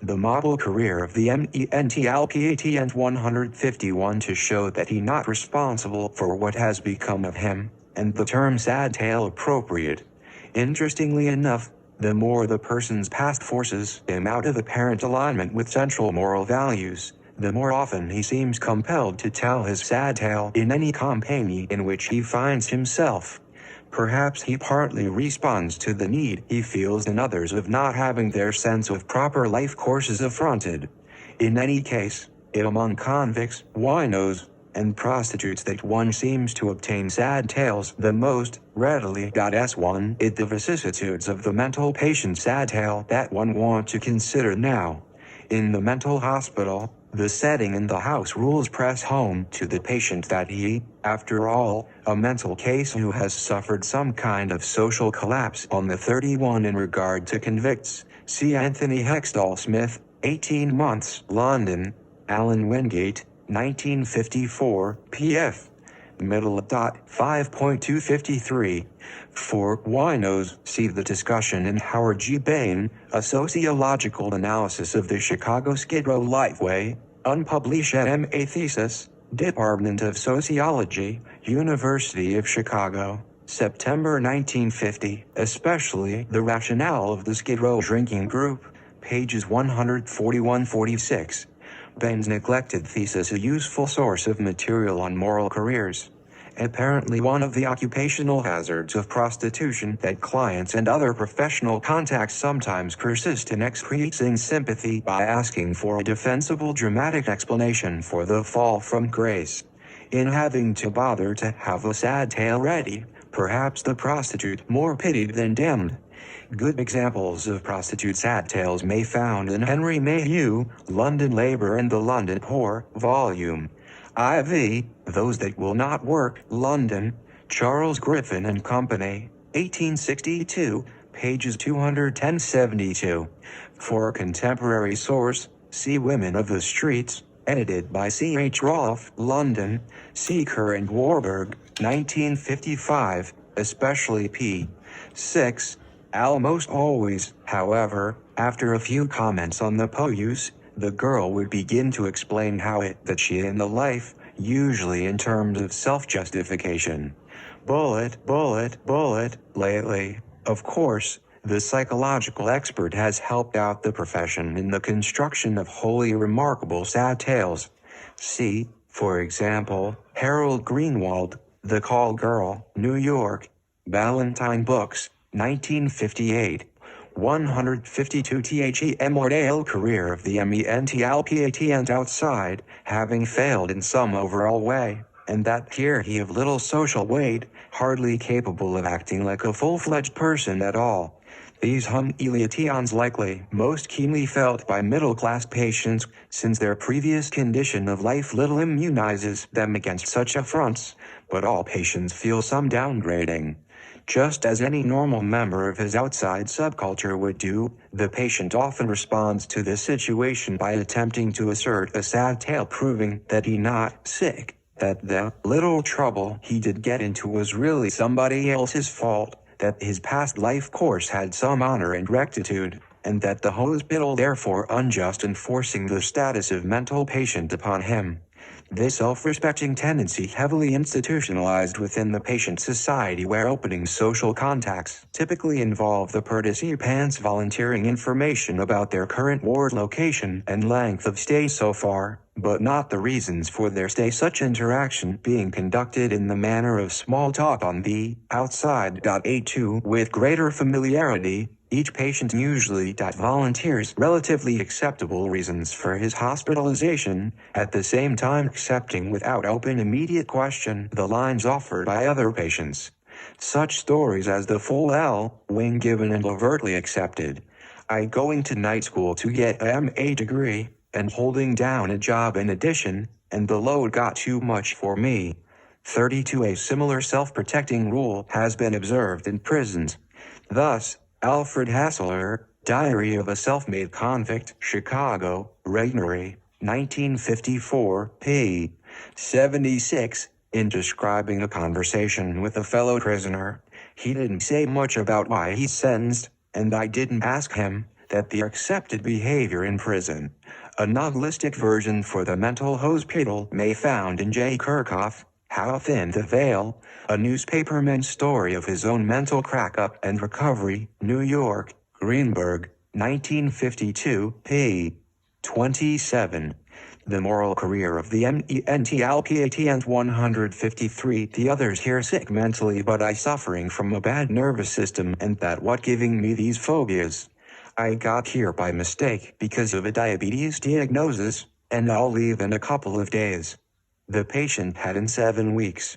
The model career of the mentalpatient and 151 to show that he not responsible for what has become of him, and the term sad tale appropriate. Interestingly enough, the more the person's past forces him out of apparent alignment with central moral values, the more often he seems compelled to tell his sad tale in any company in which he finds himself. Perhaps he partly responds to the need he feels in others of not having their sense of proper life courses affronted. In any case, it among convicts, winos, and prostitutes that one seems to obtain sad tales the most readily. S1 it the vicissitudes of the mental patient's sad tale that one want to consider now. In the mental hospital, the setting and the house rules press home to the patient that he, after all, a mental case who has suffered some kind of social collapse on the 31 in regard to convicts. See Anthony Hextall Smith, 18 months, London, Alan Wingate, 1954, pf. Middle. 5.253. For winos, see the discussion in Howard G. Bain, A Sociological Analysis of the Chicago Skid Row Lifeway, unpublished M.A. thesis, Department of Sociology, University of Chicago, September 1950, especially the rationale of the Skid Row drinking group, pages 141-46. Bain's neglected thesis, a useful source of material on moral careers. Apparently one of the occupational hazards of prostitution that clients and other professional contacts sometimes persist in expressing sympathy by asking for a defensible dramatic explanation for the fall from grace. In having to bother to have a sad tale ready, perhaps the prostitute more pitied than damned. Good examples of prostitute sad tales may be found in Henry Mayhew, London Labour and the London Poor, Volume IV, Those That Will Not Work, London, Charles Griffin and Company, 1862, pages 210-72. For a contemporary source, see Women of the Streets, edited by C. H. Rolfe, London, Seeker and Warburg, 1955, especially p. 6. Almost always, however, after a few comments on the use, the girl would begin to explain how that she in the life, usually in terms of self-justification. Bullet, lately, of course, the psychological expert has helped out the profession in the construction of wholly remarkable sad tales. See, for example, Harold Greenwald, The Call Girl, New York, Ballantine Books, 1958. 152 The Mortal Career of the mentalpatient outside, having failed in some overall way, and that here he of little social weight, hardly capable of acting like a full-fledged person at all. These humiliations likely most keenly felt by middle-class patients, since their previous condition of life little immunizes them against such affronts, but all patients feel some downgrading. Just as any normal member of his outside subculture would do, the patient often responds to this situation by attempting to assert a sad tale proving that he not sick, that the little trouble he did get into was really somebody else's fault, that his past life course had some honor and rectitude, and that the hospital therefore unjust in forcing the status of mental patient upon him. This self-respecting tendency heavily institutionalized within the patient society where opening social contacts typically involve the participants volunteering information about their current ward location and length of stay so far, but not the reasons for their stay, such interaction being conducted in the manner of small talk on the outside. A2 with greater familiarity, each patient usually volunteers relatively acceptable reasons for his hospitalization, at the same time accepting without open immediate question the lines offered by other patients. Such stories as the full L, when given and overtly accepted. I going to night school to get a MA degree, and holding down a job in addition, and the load got too much for me. 32 A similar self-protecting rule has been observed in prisons. Thus, Alfred Hassler, Diary of a Self-Made Convict, Chicago, Regnery, 1954, p. 76, in describing a conversation with a fellow prisoner. He didn't say much about why he's sentenced, and I didn't ask him. That the accepted behavior in prison. A novelistic version for the mental hospital may found in J. Kirchhoff, How Thin the Veil, a newspaperman's story of his own mental crack-up and recovery, New York, Greenberg, 1952, p. 27. The Moral Career of the Mentalpatient 153. The others here sick mentally but I suffering from a bad nervous system and that what giving me these phobias. I got here by mistake because of a diabetes diagnosis, and I'll leave in a couple of days. The patient had in 7 weeks.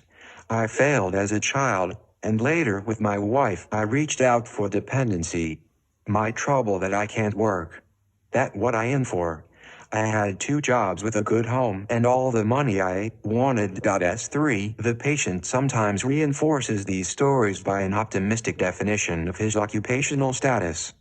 I failed as a child, and later with my wife I reached out for dependency. My trouble that I can't work. That what I am for. I had 2 jobs with a good home and all the money I wanted. S3. The patient sometimes reinforces these stories by an optimistic definition of his occupational status.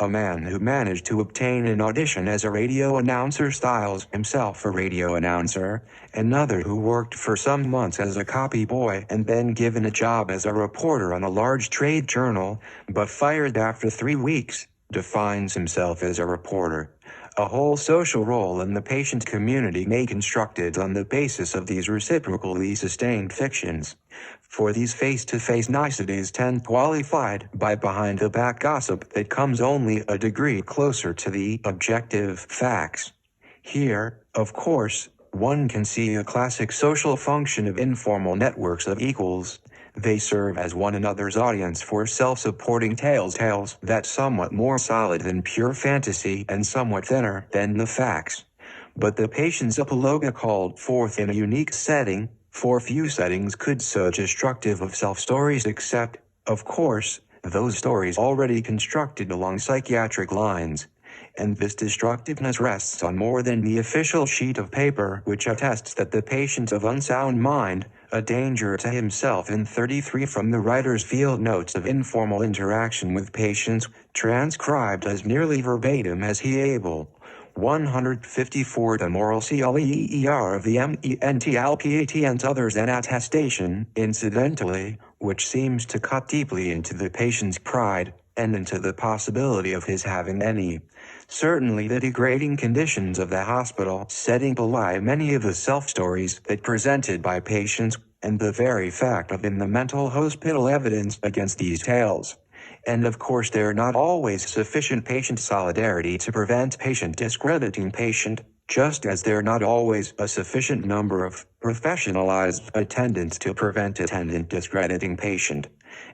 A man who managed to obtain an audition as a radio announcer styles himself a radio announcer. Another who worked for some months as a copy boy and then given a job as a reporter on a large trade journal, but fired after 3 weeks, defines himself as a reporter. A whole social role in the patient community may be constructed on the basis of these reciprocally sustained fictions. For these face-to-face niceties tend qualified by behind-the-back gossip that comes only a degree closer to the objective facts. Here, of course, one can see a classic social function of informal networks of equals. They serve as one another's audience for self-supporting tales that somewhat more solid than pure fantasy and somewhat thinner than the facts. But the patient's apologia called forth in a unique setting, for few settings could so destructive of self-stories except, of course, those stories already constructed along psychiatric lines. And this destructiveness rests on more than the official sheet of paper which attests that the patient of unsound mind, a danger to himself. In 33 from the writer's field notes of informal interaction with patients, transcribed as nearly verbatim as he able. 154 The moral CLEER of the mentalpatient and others an attestation, incidentally, which seems to cut deeply into the patient's pride, and into the possibility of his having any. Certainly the degrading conditions of the hospital setting belie many of the self-stories that presented by patients, and the very fact of in the mental hospital evidence against these tales. And of course there are not always sufficient patient solidarity to prevent patient discrediting patient, just as there are not always a sufficient number of professionalized attendants to prevent attendant discrediting patient.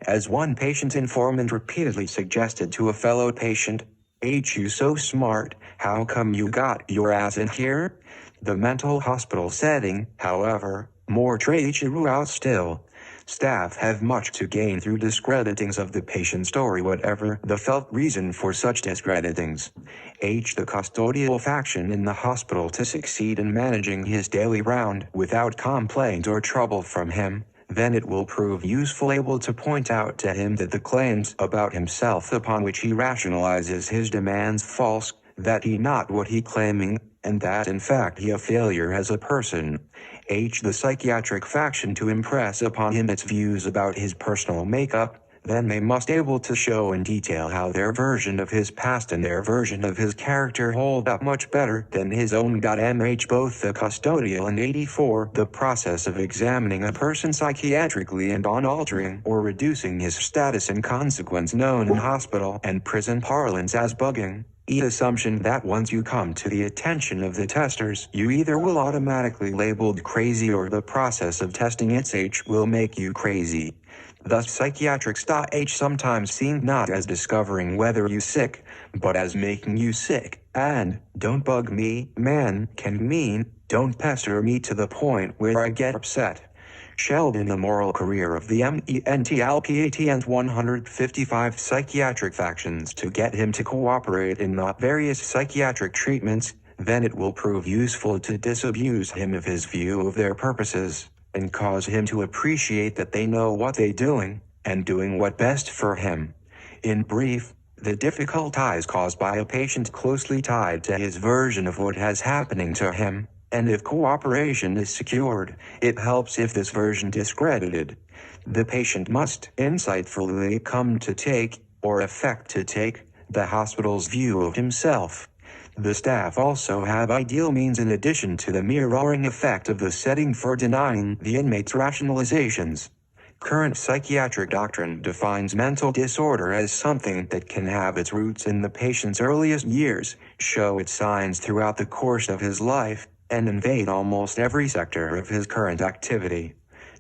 As one patient informant repeatedly suggested to a fellow patient, "You so smart, how come you got your ass in here?" The mental hospital setting, however, more true still. Staff have much to gain through discreditings of the patient story whatever the felt reason for such discreditings. The custodial faction in the hospital to succeed in managing his daily round without complaint or trouble from him, then it will prove useful able to point out to him that the claims about himself upon which he rationalizes his demands false, that he not what he claiming, and that in fact he a failure as a person. The psychiatric faction to impress upon him its views about his personal makeup, then they must able to show in detail how their version of his past and their version of his character hold up much better than his own. Both the custodial and 84 the process of examining a person psychiatrically and on altering or reducing his status in consequence known in hospital and prison parlance as bugging. Assumption that once you come to the attention of the testers, you either will automatically labeled crazy or the process of testing its will make you crazy. Thus psychiatric sometimes seen not as discovering whether you sick, but as making you sick, and don't bug me, man, can mean, don't pester me to the point where I get upset. Sheldon The moral career of the mentalpatient 155 psychiatric factions to get him to cooperate in the various psychiatric treatments, then it will prove useful to disabuse him of his view of their purposes, and cause him to appreciate that they know what they doing, and doing what best for him. In brief, The difficulties caused by a patient closely tied to his version of what has happening to him, and if cooperation is secured, it helps if this version discredited. The patient must insightfully come to take, or affect to take, the hospital's view of himself. The staff also have ideal means in addition to the mirroring effect of the setting for denying the inmate's rationalizations. Current psychiatric doctrine defines mental disorder as something that can have its roots in the patient's earliest years, show its signs throughout the course of his life, and invade almost every sector of his current activity.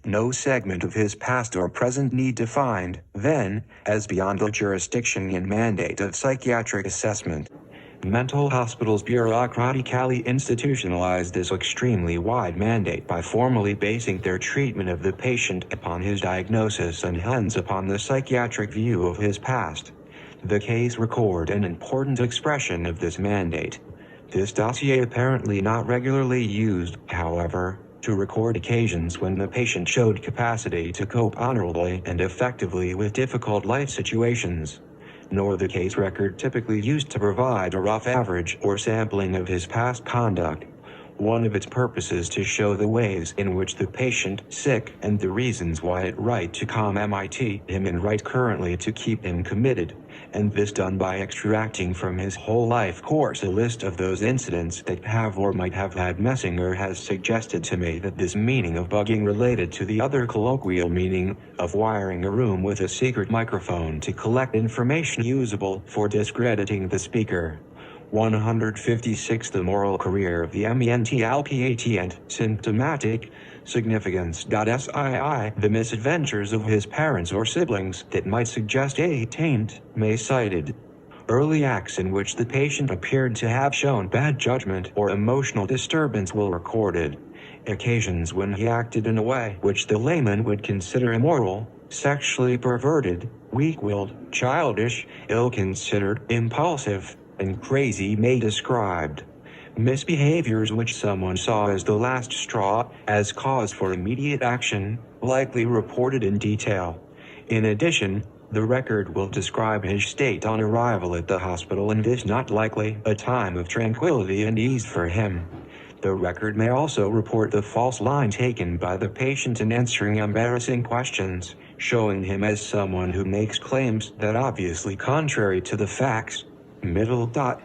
No segment of his past or present need defined, then, as beyond the jurisdiction and mandate of psychiatric assessment. Mental hospitals bureaucratically institutionalize this extremely wide mandate by formally basing their treatment of the patient upon his diagnosis and hence upon the psychiatric view of his past. The case record an important expression of this mandate. This dossier apparently not regularly used, however, to record occasions when the patient showed capacity to cope honorably and effectively with difficult life situations, nor the case record typically used to provide a rough average or sampling of his past conduct. One of its purposes to show the ways in which the patient sick and the reasons why it right to commit him and right currently to keep him committed, and this done by extracting from his whole life course a list of those incidents that have or might have had. Messinger has suggested to me that this meaning of bugging related to the other colloquial meaning of wiring a room with a secret microphone to collect information usable for discrediting the speaker. 156 The moral career of the mentalpatient and symptomatic significance. SII The misadventures of his parents or siblings that might suggest a taint may cited. Early acts in which the patient appeared to have shown bad judgment or emotional disturbance were recorded. Occasions when he acted in a way which the layman would consider immoral, sexually perverted, weak-willed, childish, ill-considered, impulsive, and crazy may described. Misbehaviors which someone saw as the last straw, as cause for immediate action, likely reported in detail. In addition, the record will describe his state on arrival at the hospital and this not likely a time of tranquility and ease for him. The record may also report the false line taken by the patient in answering embarrassing questions, showing him as someone who makes claims that obviously contrary to the facts.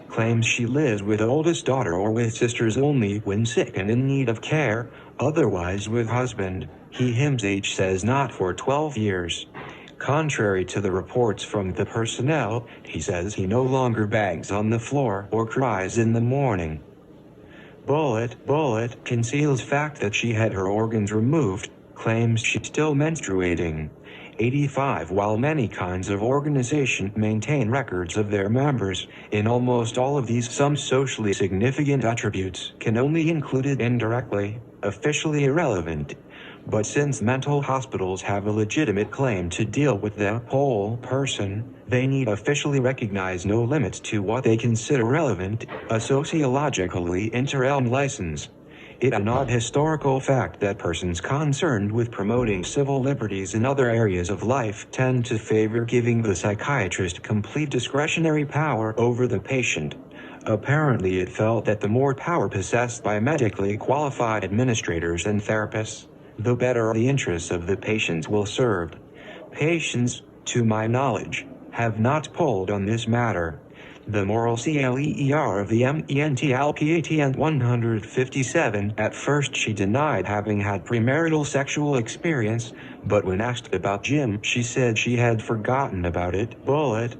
Claims she lives with oldest daughter or with sisters only when sick and in need of care, otherwise with husband. He age says not for 12 years. Contrary to the reports from the personnel, he says he no longer begs on the floor or cries in the morning. Bullet conceals fact that she had her organs removed, claims she's still menstruating. 85 While many kinds of organization maintain records of their members, in almost all of these some socially significant attributes can only included indirectly, officially irrelevant. But since mental hospitals have a legitimate claim to deal with the whole person, they need officially recognize no limits to what they consider relevant, a sociologically interim license. It is not historical fact that persons concerned with promoting civil liberties in other areas of life tend to favor giving the psychiatrist complete discretionary power over the patient. Apparently it felt that the more power possessed by medically qualified administrators and therapists, the better the interests of the patients will served. Patients, to my knowledge, have not pulled on this matter. The moral CLER of the mentalpatient 157. At first she denied having had premarital sexual experience, but when asked about Jim she said she had forgotten about it,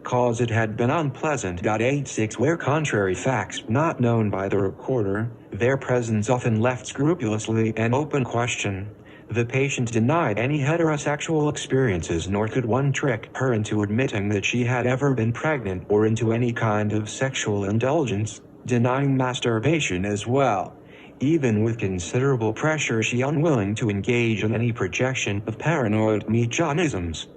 cause it had been unpleasant. 86 Where contrary facts not known by the recorder, their presence often left scrupulously an open question. The patient denied any heterosexual experiences, nor could one trick her into admitting that she had ever been pregnant or into any kind of sexual indulgence, denying masturbation as well. Even with considerable pressure, she unwilling to engage in any projection of paranoid mechanisms.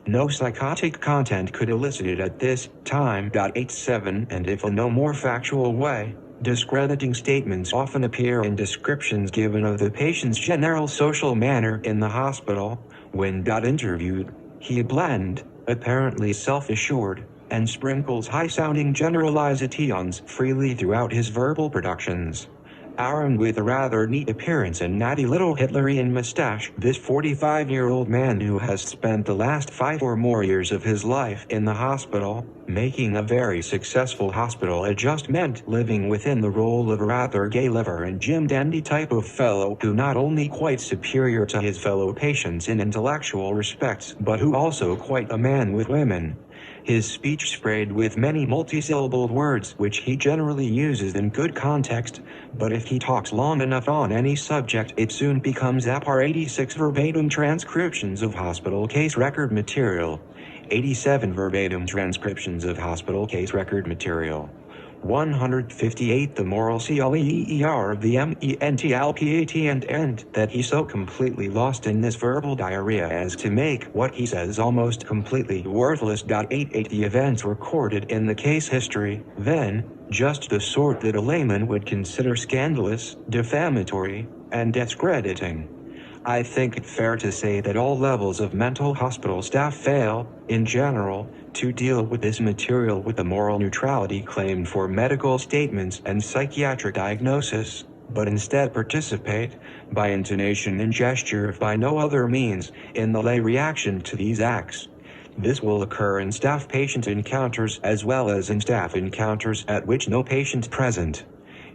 No psychotic content could elicit it at this time. 87 And if in no more factual way, discrediting statements often appear in descriptions given of the patient's general social manner in the hospital. When interviewed, he bland, apparently self-assured, and sprinkles high-sounding generalizations freely throughout his verbal productions. Armed with a rather neat appearance and natty little Hitlerian mustache, this 45-year-old man who has spent the last 5 or more years of his life in the hospital, making a very successful hospital adjustment, living within the role of a rather gay liver and Jim Dandy type of fellow who not only quite superior to his fellow patients in intellectual respects, but who also quite a man with women. His speech sprayed with many multisyllabled words which he generally uses in good context, but if he talks long enough on any subject it soon becomes APAR 86 verbatim transcriptions of hospital case record material, 87 verbatim transcriptions of hospital case record material, 158 the moral CLEER of the MENTALPAT and that he so completely lost in this verbal diarrhea as to make what he says almost completely worthless. 88 the events recorded in the case history, then, just the sort that a layman would consider scandalous, defamatory, and discrediting. I think it fair to say that all levels of mental hospital staff fail, in general, to deal with this material with the moral neutrality claimed for medical statements and psychiatric diagnosis, but instead participate, by intonation and gesture if by no other means, in the lay reaction to these acts. This will occur in staff-patient encounters as well as in staff encounters at which no patient present.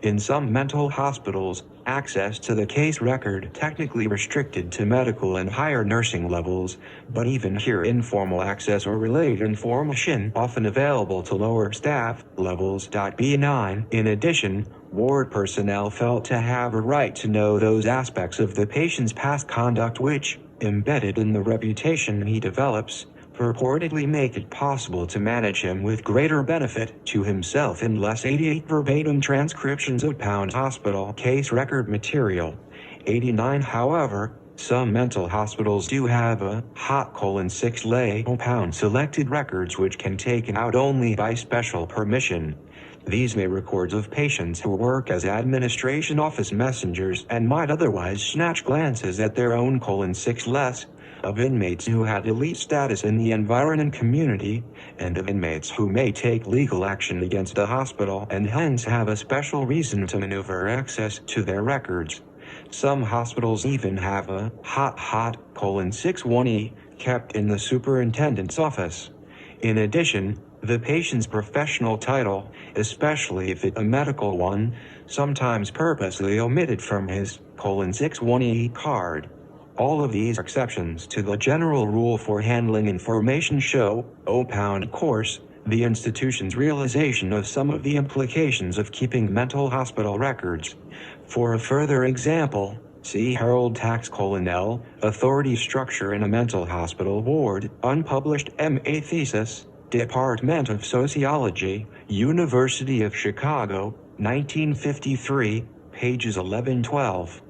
In some mental hospitals, access to the case record technically restricted to medical and higher nursing levels, but even here informal access or relayed information often available to lower staff levels. B9. In addition, ward personnel felt to have a right to know those aspects of the patient's past conduct which, embedded in the reputation he develops, purportedly make it possible to manage him with greater benefit to himself in less. 88 verbatim transcriptions of Pound Hospital case record material. 89 However, some mental hospitals do have a Hot:6 lay Pound selected records which can taken out only by special permission. These may records of patients who work as administration office messengers and might otherwise snatch glances at their own :6 less, of inmates who had elite status in the environment community, and of inmates who may take legal action against the hospital and hence have a special reason to maneuver access to their records. Some hospitals even have a Hot:61E kept in the superintendent's office. In addition, the patient's professional title, especially if it's a medical one, sometimes purposely omitted from his :61E card. All of these exceptions to the general rule for handling information show, of course, the institution's realization of some of the implications of keeping mental hospital records. For a further example, see Harold Tax: L, Authority Structure in a Mental Hospital Ward, unpublished MA thesis, Department of Sociology, University of Chicago, 1953, pages 11-12.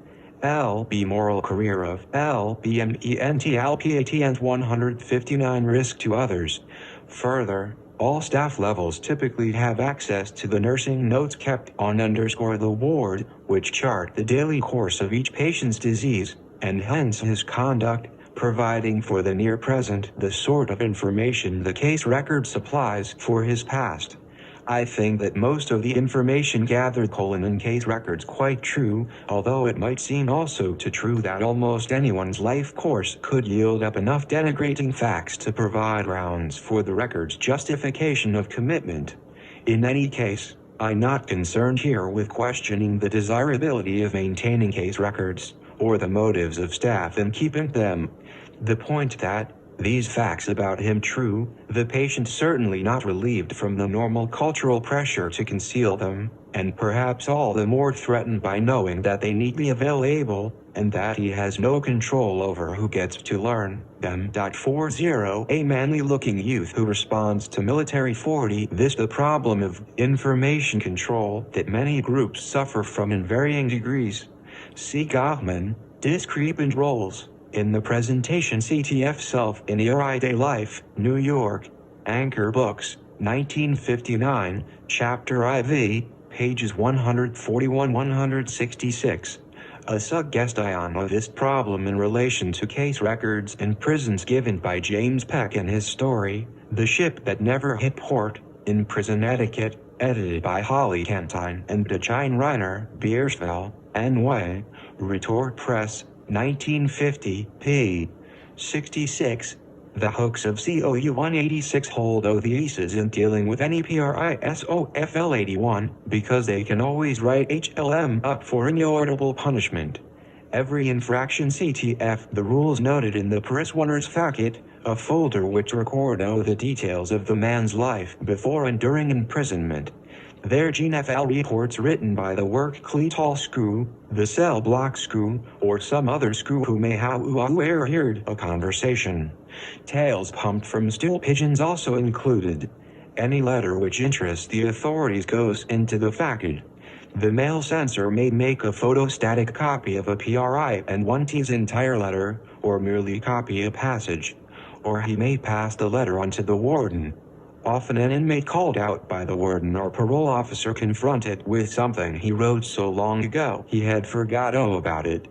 L.B. Moral Career of L.B.M.E.N.T.L.P.A.T. and 159 Risk to Others. Further, all staff levels typically have access to the nursing notes kept on _the ward, which chart the daily course of each patient's disease, and hence his conduct, providing for the near present the sort of information the case record supplies for his past. I think that most of the information gathered in case records quite true, although it might seem also to true that almost anyone's life course could yield up enough denigrating facts to provide grounds for the record's justification of commitment. In any case, I'm not concerned here with questioning the desirability of maintaining case records, or the motives of staff in keeping them. The point that, these facts about him true, the patient certainly not relieved from the normal cultural pressure to conceal them, and perhaps all the more threatened by knowing that they need be available, and that he has no control over who gets to learn them. 40 A manly-looking youth who responds to military 40 This the problem of information control that many groups suffer from in varying degrees. See Goffman, Discrepant Roles. In the presentation CTF Self in Everyday Life, New York, Anchor Books, 1959, Chapter IV, pages 141-166. A suggestion of this problem in relation to case records in prisons given by James Peck in his story, The Ship That Never Hit Port, in Prison Etiquette, edited by Holly Cantine and Dachine Reiner, Biersville, NY, Retort Press, 1950, p. 66. The hooks of COU 186 hold the aces in dealing with any PRISOFL 81, because they can always write HLM up for inevitable punishment. Every infraction CTF the rules noted in the Prisoners Facket, a folder which record the details of the man's life before and during imprisonment. Their GNFL reports written by the work Cleatall Screw, the cell block Screw, or some other screw who may have overheard a conversation. Tales pumped from stool pigeons also included. Any letter which interests the authorities goes into the facket. The mail censor may make a photostatic copy of a PRI and 1T's entire letter, or merely copy a passage. Or he may pass the letter on to the warden. Often an inmate called out by the warden or parole officer confronted with something he wrote so long ago he had forgot about it.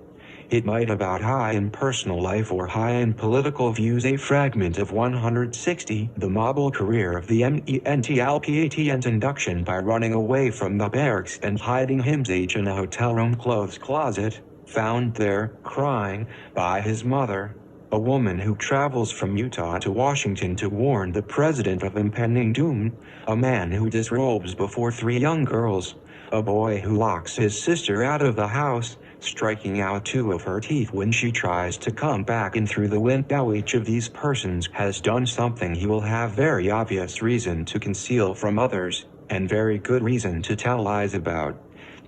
It might about high in personal life or high in political views. A fragment of 160, the mobile career of the MENTLPAT and induction by running away from the barracks and hiding himself in a hotel room clothes closet, found there, crying, by his mother. A woman who travels from Utah to Washington to warn the president of impending doom. A man who disrobes before 3 young girls. A boy who locks his sister out of the house, striking out 2 of her teeth when she tries to come back in through the window. Each of these persons has done something he will have very obvious reason to conceal from others, and very good reason to tell lies about.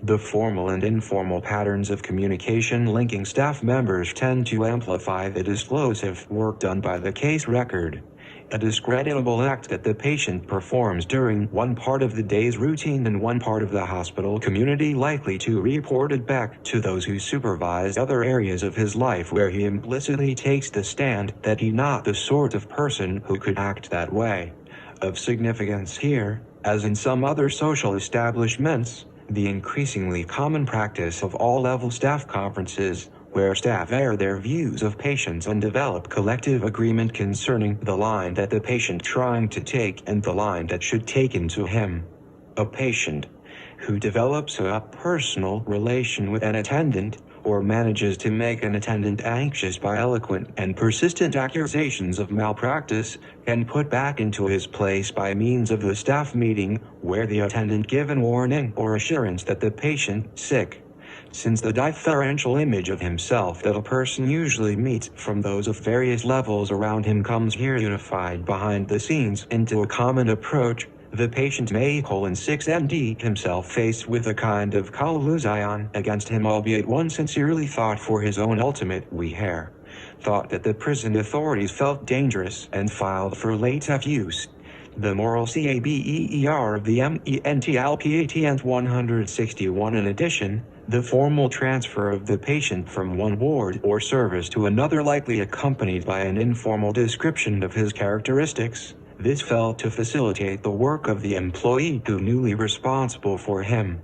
The formal and informal patterns of communication linking staff members tend to amplify the disclosive work done by the case record. A discreditable act that the patient performs during one part of the day's routine and one part of the hospital community likely to report it back to those who supervise other areas of his life where he implicitly takes the stand that he's not the sort of person who could act that way. Of significance here, as in some other social establishments, the increasingly common practice of all-level staff conferences, where staff air their views of patients and develop collective agreement concerning the line that the patient trying to take and the line that should taken to him. A patient who develops a personal relation with an attendant, or manages to make an attendant anxious by eloquent and persistent accusations of malpractice, can put back into his place by means of the staff meeting, where the attendant given warning or assurance that the patient sick. Since the differential image of himself that a person usually meets from those of various levels around him comes here unified behind the scenes into a common approach, the patient may (6MD) himself faced with a kind of collusion against him, albeit one sincerely thought for his own ultimate wear. Thought that the prison authorities felt dangerous and filed for late use. The moral CABEER of the MENTLPAT and 161. In addition, the formal transfer of the patient from one ward or service to another likely accompanied by an informal description of his characteristics. This fell to facilitate the work of the employee who newly responsible for him.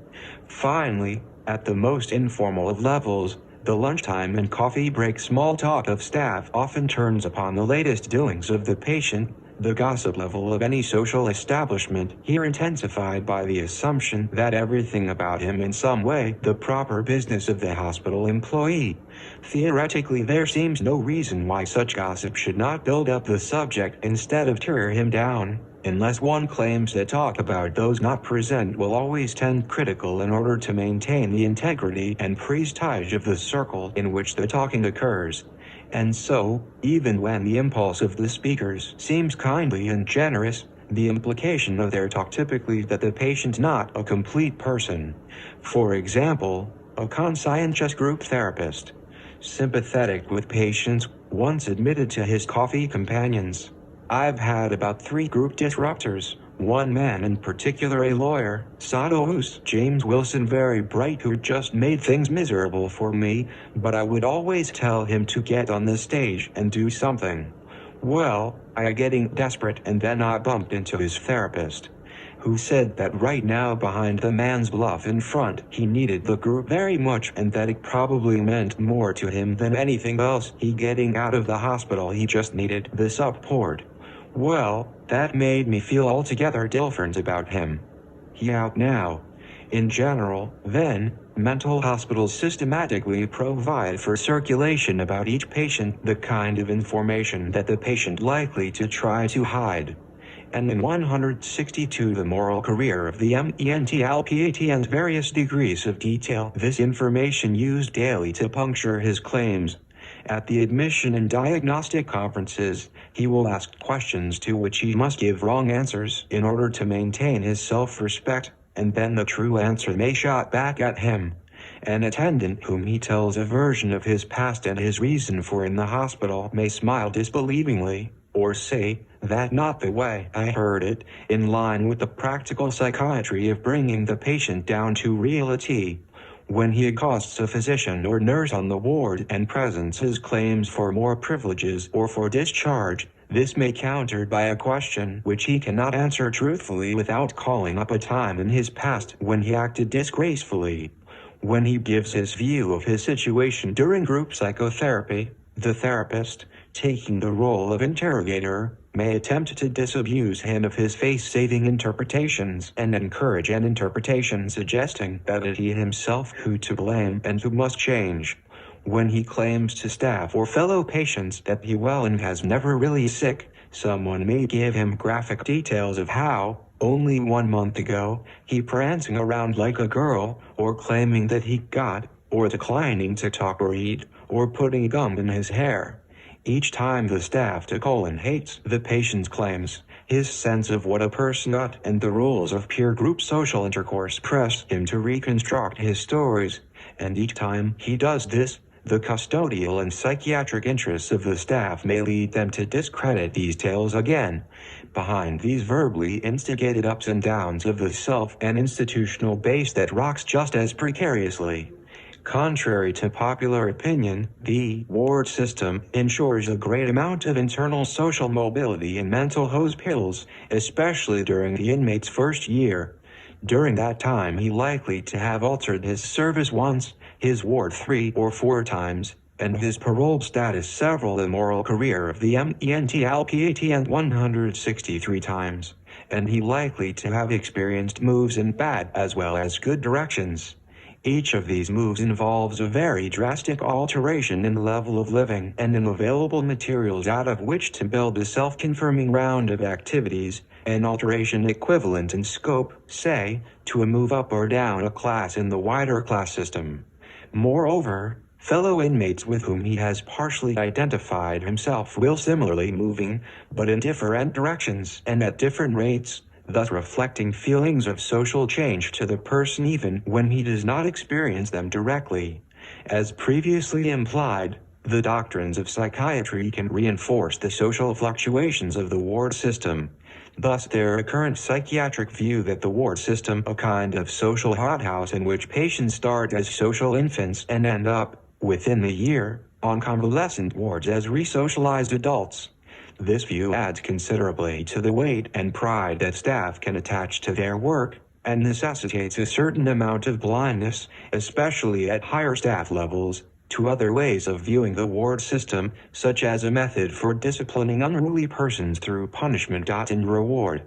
Finally, at the most informal of levels, the lunchtime and coffee break small talk of staff often turns upon the latest doings of the patient, the gossip level of any social establishment, here intensified by the assumption that everything about him in some way the proper business of the hospital employee. Theoretically, there seems no reason why such gossip should not build up the subject instead of tear him down, unless one claims that talk about those not present will always tend critical in order to maintain the integrity and prestige of the circle in which the talking occurs. And so, even when the impulse of the speakers seems kindly and generous, the implication of their talk typically that the patient not a complete person. For example, a conscientious group therapist, sympathetic with patients, once admitted to his coffee companions, "I've had about 3 group disruptors. One man in particular, a lawyer, Sado's James Wilson, very bright, who just made things miserable for me, but I would always tell him to get on the stage and do something. Well, I getting desperate, and then I bumped into his therapist, who said that right now behind the man's bluff in front he needed the group very much, and that it probably meant more to him than anything else he getting out of the hospital. He just needed the support. Well, that made me feel altogether different about him. He out now. In general, then, mental hospitals systematically provide for circulation about each patient the kind of information that the patient likely to try to hide. And in 162 the moral career of the mentalpat and various degrees of detail this information used daily to puncture his claims. At the admission and diagnostic conferences, he will ask questions to which he must give wrong answers in order to maintain his self-respect, and then the true answer may shot back at him. An attendant whom he tells a version of his past and his reason for in the hospital may smile disbelievingly, or say, "That not the way I heard it," in line with the practical psychiatry of bringing the patient down to reality. When he accosts a physician or nurse on the ward and presents his claims for more privileges or for discharge, this may be countered by a question which he cannot answer truthfully without calling up a time in his past when he acted disgracefully. When he gives his view of his situation during group psychotherapy, the therapist, taking the role of interrogator, may attempt to disabuse him of his face-saving interpretations and encourage an interpretation suggesting that it he himself who to blame and who must change. When he claims to staff or fellow patients that he well and has never really sick, someone may give him graphic details of how, only 1 month ago, he prancing around like a girl, or claiming that he got, or declining to talk or eat, or putting gum in his hair. Each time the staff hates the patient's claims, his sense of what a person got and the rules of peer group social intercourse press him to reconstruct his stories, and each time he does this, the custodial and psychiatric interests of the staff may lead them to discredit these tales again. Behind these verbally instigated ups and downs of the self and institutional base that rocks just as precariously. Contrary to popular opinion, the ward system ensures a great amount of internal social mobility in mental hospitals, especially during the inmate's first year. During that time he likely to have altered his service once, his ward 3 or 4 times, and his parole status several the moral career of the mentalpat and 163 times, and he likely to have experienced moves in bad as well as good directions. Each of these moves involves a very drastic alteration in level of living and in available materials out of which to build a self-confirming round of activities, an alteration equivalent in scope, say, to a move up or down a class in the wider class system. Moreover, fellow inmates with whom he has partially identified himself will similarly moving, but in different directions and at different rates, thus reflecting feelings of social change to the person even when he does not experience them directly. As previously implied, the doctrines of psychiatry can reinforce the social fluctuations of the ward system. Thus their current psychiatric view that the ward system a kind of social hothouse in which patients start as social infants and end up, within the year, on convalescent wards as resocialized adults. This view adds considerably to the weight and pride that staff can attach to their work, and necessitates a certain amount of blindness, especially at higher staff levels, to other ways of viewing the ward system, such as a method for disciplining unruly persons through punishment and reward.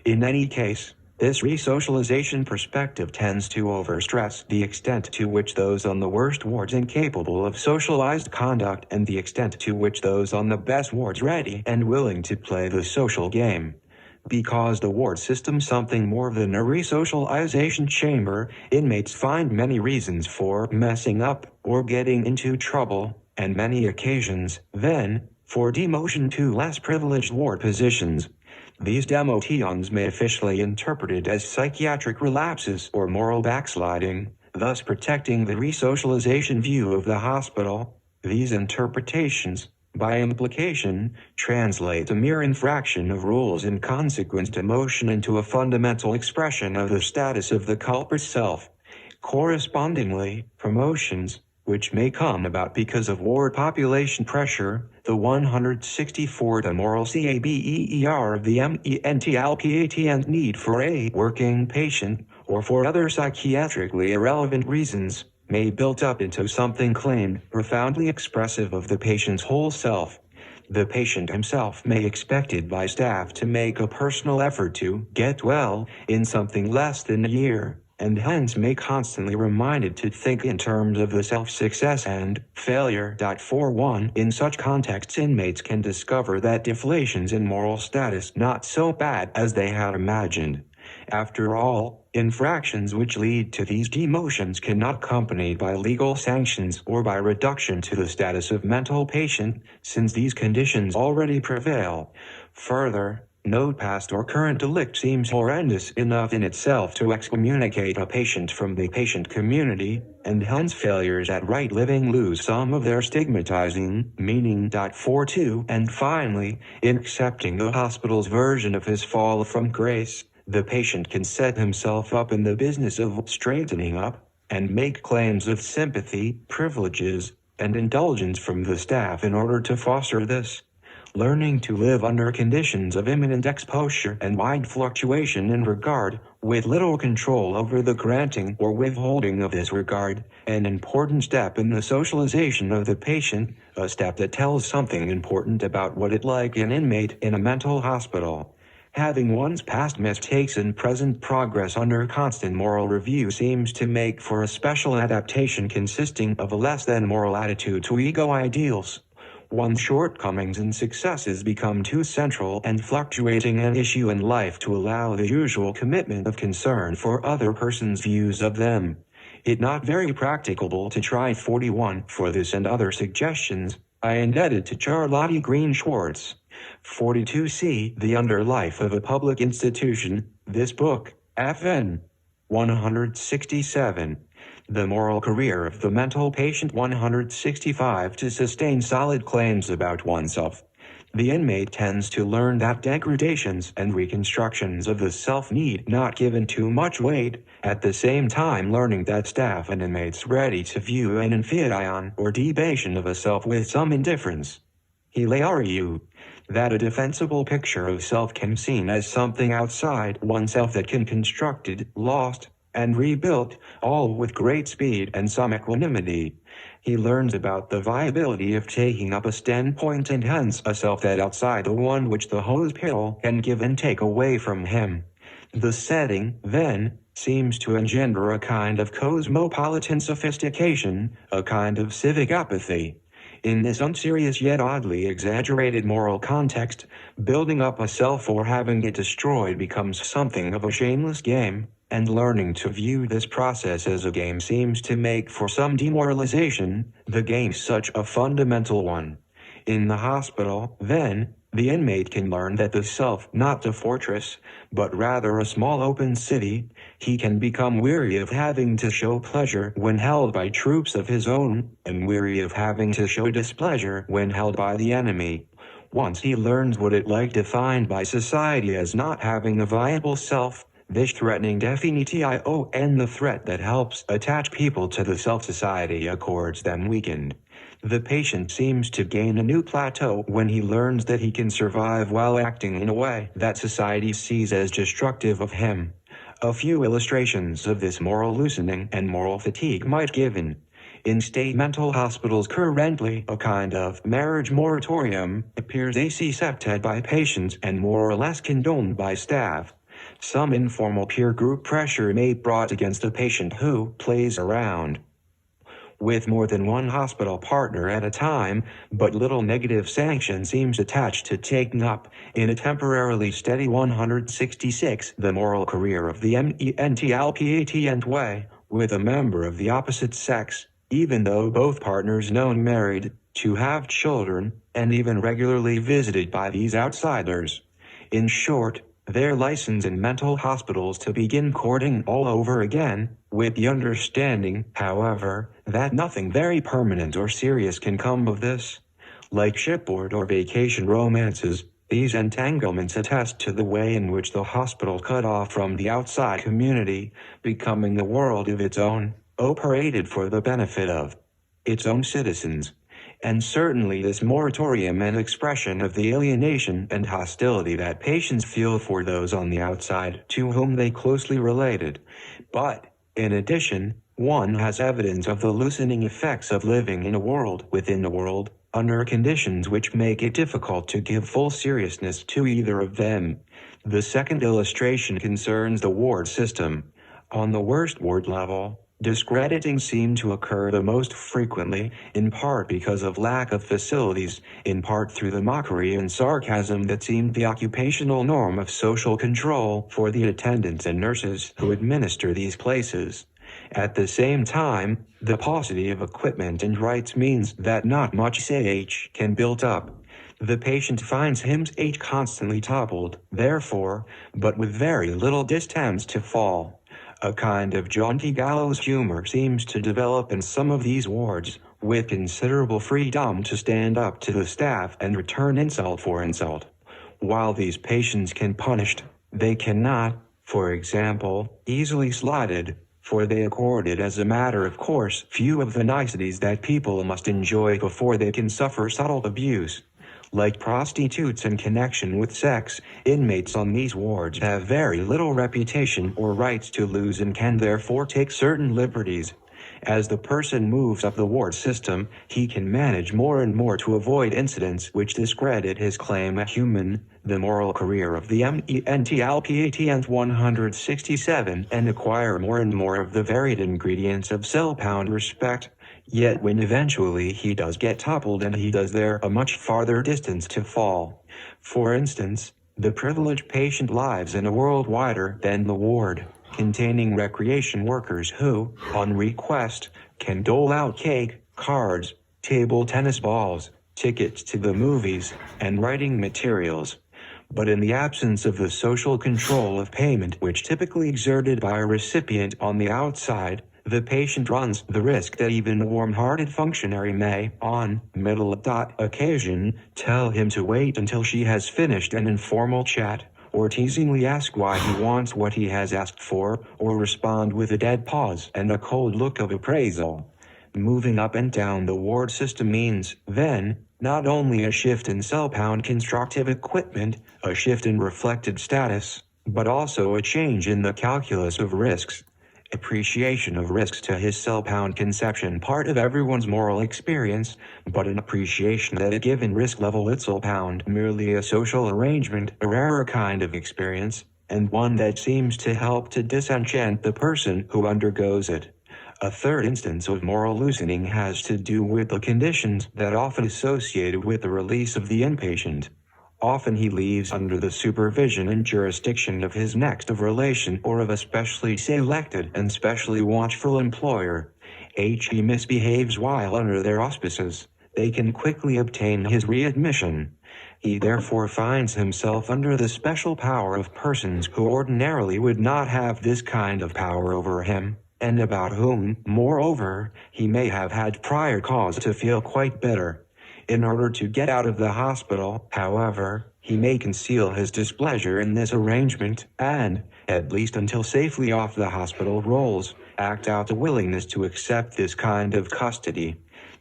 In any case, this resocialization perspective tends to overstress the extent to which those on the worst wards incapable of socialized conduct and the extent to which those on the best wards ready and willing to play the social game. Because the ward system something more than a resocialization chamber, inmates find many reasons for messing up or getting into trouble, and many occasions, then, for demotion to less privileged ward positions. These demotions may officially interpreted as psychiatric relapses or moral backsliding, thus protecting the resocialization view of the hospital. These interpretations, by implication, translate a mere infraction of rules and consequent demotion into a fundamental expression of the status of the culprit's self. Correspondingly, promotions, which may come about because of ward population pressure, the 164 the moral CABER of the mentalpat and need for a working patient, or for other psychiatrically irrelevant reasons, may build up into something claimed profoundly expressive of the patient's whole self. The patient himself may expected by staff to make a personal effort to get well in something less than a year, and hence may constantly reminded to think in terms of the self-success and failure. For one, in such contexts inmates can discover that deflations in moral status not so bad as they had imagined. After all, infractions which lead to these demotions cannot accompanied by legal sanctions or by reduction to the status of mental patient, since these conditions already prevail. Further, no past or current delict seems horrendous enough in itself to excommunicate a patient from the patient community, and hence failures at right living lose some of their stigmatizing meaning. For two, and finally, in accepting the hospital's version of his fall from grace, the patient can set himself up in the business of straightening up, and make claims of sympathy, privileges, and indulgence from the staff in order to foster this. Learning to live under conditions of imminent exposure and wide fluctuation in regard, with little control over the granting or withholding of this regard, an important step in the socialization of the patient, a step that tells something important about what it's like an inmate in a mental hospital. Having one's past mistakes and present progress under constant moral review seems to make for a special adaptation consisting of a less than moral attitude to ego ideals. One's shortcomings and successes become too central and fluctuating an issue in life to allow the usual commitment of concern for other persons' views of them. It not very practicable to try 41. For this and other suggestions, I indebted to Charlotte Green Schwartz. 42C. The Underlife of a Public Institution. This book, FN 167. The Moral Career of the Mental Patient. 165. To sustain solid claims about oneself, the inmate tends to learn that degradations and reconstructions of the self need not given too much weight, at the same time learning that staff and inmates ready to view an inferion or debasing of a self with some indifference. He lay argue that a defensible picture of self can be seen as something outside oneself that can be constructed, lost, and rebuilt, all with great speed and some equanimity. He learns about the viability of taking up a standpoint and hence a self that outside the one which the hospital can give and take away from him. The setting, then, seems to engender a kind of cosmopolitan sophistication, a kind of civic apathy. In this unserious yet oddly exaggerated moral context, building up a self or having it destroyed becomes something of a shameless game, and learning to view this process as a game seems to make for some demoralization, the game such a fundamental one. In the hospital, then, the inmate can learn that the self not a fortress, but rather a small open city. He can become weary of having to show pleasure when held by troops of his own, and weary of having to show displeasure when held by the enemy. Once he learns what it like defined by society as not having a viable self, this threatening definitio and the threat that helps attach people to the self society accords them weakened. The patient seems to gain a new plateau when he learns that he can survive while acting in a way that society sees as destructive of him. A few illustrations of this moral loosening and moral fatigue might be given. In state mental hospitals currently, a kind of marriage moratorium appears accepted by patients and more or less condoned by staff. Some informal peer group pressure may be brought against a patient who plays around with more than one hospital partner at a time, but little negative sanction seems attached to taking up, in a temporarily steady 166, the moral career of the mentalpatient way, with a member of the opposite sex, even though both partners known married, to have children, and even regularly visited by these outsiders. In short, their license in mental hospitals to begin courting all over again, with the understanding, however, that nothing very permanent or serious can come of this. Like shipboard or vacation romances, these entanglements attest to the way in which the hospital cut off from the outside community, becoming a world of its own, operated for the benefit of its own citizens. And certainly this moratorium an expression of the alienation and hostility that patients feel for those on the outside to whom they closely related. But, in addition, one has evidence of the loosening effects of living in a world within a world, under conditions which make it difficult to give full seriousness to either of them. The second illustration concerns the ward system. On the worst ward level, discrediting seemed to occur the most frequently, in part because of lack of facilities, in part through the mockery and sarcasm that seemed the occupational norm of social control for the attendants and nurses who administer these places. At the same time, the paucity of equipment and rights means that not much SAH can build up. The patient finds himself constantly toppled, therefore, but with very little distance to fall. A kind of jaunty gallows humor seems to develop in some of these wards, with considerable freedom to stand up to the staff and return insult for insult. While these patients can be punished, they cannot, for example, easily slighted, for they accord it as a matter of course few of the niceties that people must enjoy before they can suffer subtle abuse. Like prostitutes in connection with sex, inmates on these wards have very little reputation or rights to lose and can therefore take certain liberties. As the person moves up the ward system, he can manage more and more to avoid incidents which discredit his claim at human, the moral career of the mentalpatient 167 and acquire more and more of the varied ingredients of self-bound respect. Yet when eventually he does get toppled and he does there a much farther distance to fall. For instance, the privileged patient lives in a world wider than the ward, containing recreation workers who, on request, can dole out cake, cards, table tennis balls, tickets to the movies, and writing materials. But in the absence of the social control of payment which typically exerted by a recipient on the outside, the patient runs the risk that even a warm-hearted functionary may, on middle occasion, tell him to wait until she has finished an informal chat, or teasingly ask why he wants what he has asked for, or respond with a dead pause and a cold look of appraisal. Moving up and down the ward system means, then, not only a shift in cell-bound constructive equipment, a shift in reflected status, but also a change in the calculus of risks. Appreciation of risks to his cell-bound conception part of everyone's moral experience, but an appreciation that a given risk level is cell-bound merely a social arrangement, a rarer kind of experience, and one that seems to help to disenchant the person who undergoes it. A third instance of moral loosening has to do with the conditions that often associated with the release of the inpatient. Often he leaves under the supervision and jurisdiction of his next of relation or of a specially selected and specially watchful employer. He misbehaves while under their auspices. They can quickly obtain his readmission. He therefore finds himself under the special power of persons who ordinarily would not have this kind of power over him, and about whom, moreover, he may have had prior cause to feel quite bitter. In order to get out of the hospital, however, he may conceal his displeasure in this arrangement and, at least until safely off the hospital rolls, act out a willingness to accept this kind of custody.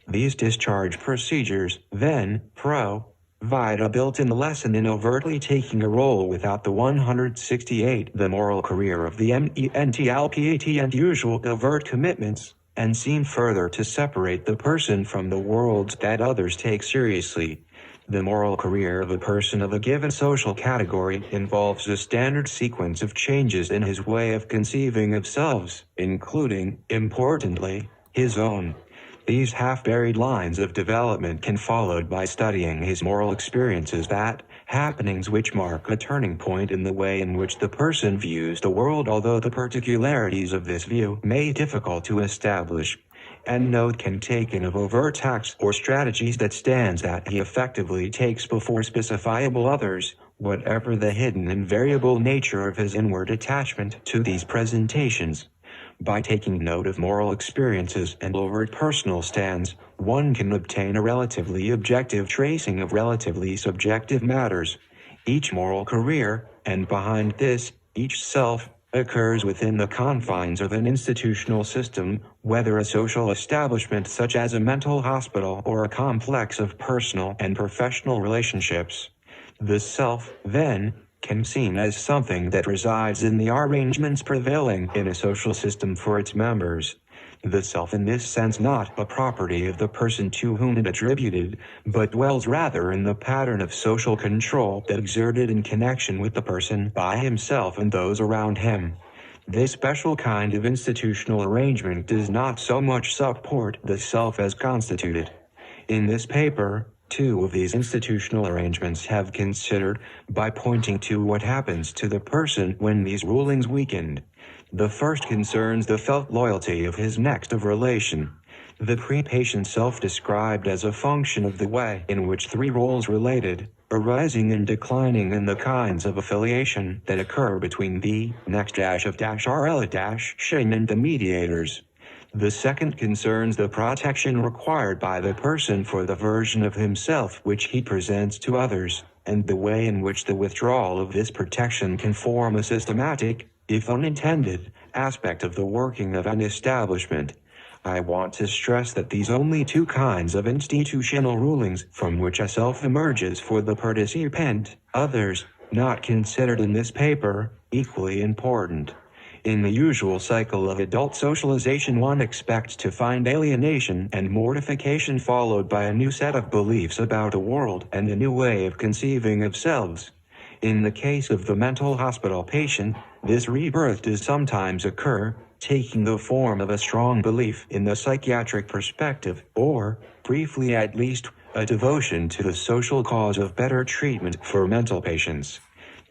These discharge procedures, then, provide a built-in lesson in overtly taking a role without the 168, the moral career of the mentalpatient and usual overt commitments, and seem further to separate the person from the worlds that others take seriously. The moral career of a person of a given social category involves a standard sequence of changes in his way of conceiving of selves, including, importantly, his own. These half-buried lines of development can be followed by studying his moral experiences, that happenings which mark a turning point in the way in which the person views the world, although the particularities of this view may be difficult to establish. And note can taken of overt acts or strategies that stands that he effectively takes before specifiable others, whatever the hidden and variable nature of his inward attachment to these presentations. By taking note of moral experiences and overt personal stands, one can obtain a relatively objective tracing of relatively subjective matters. Each moral career, and behind this, each self, occurs within the confines of an institutional system, whether a social establishment such as a mental hospital or a complex of personal and professional relationships. The self, then, can be seen as something that resides in the arrangements prevailing in a social system for its members. The self in this sense not a property of the person to whom it attributed, but dwells rather in the pattern of social control that exerted in connection with the person by himself and those around him. This special kind of institutional arrangement does not so much support the self as constituted. In this paper, two of these institutional arrangements have considered, by pointing to what happens to the person when these rulings weakened. The first concerns the felt loyalty of his next of relation. The pre-patient self described as a function of the way in which three roles related, arising and declining in the kinds of affiliation that occur between the next of Shin and the mediators. The second concerns the protection required by the person for the version of himself which he presents to others, and the way in which the withdrawal of this protection can form a systematic, if unintended, aspect of the working of an establishment. I want to stress that these only two kinds of institutional rulings from which a self emerges for the participant, others, not considered in this paper, equally important. In the usual cycle of adult socialization, one expects to find alienation and mortification followed by a new set of beliefs about the world and a new way of conceiving of selves. In the case of the mental hospital patient, this rebirth does sometimes occur, taking the form of a strong belief in the psychiatric perspective, or, briefly at least, a devotion to the social cause of better treatment for mental patients.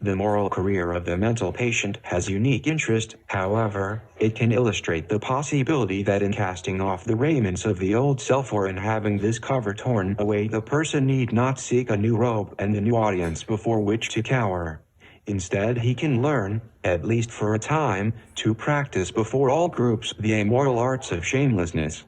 The moral career of the mental patient has unique interest, however, it can illustrate the possibility that in casting off the raiments of the old self or in having this cover torn away, the person need not seek a new robe and a new audience before which to cower. Instead, he can learn, at least for a time, to practice before all groups the immortal arts of shamelessness.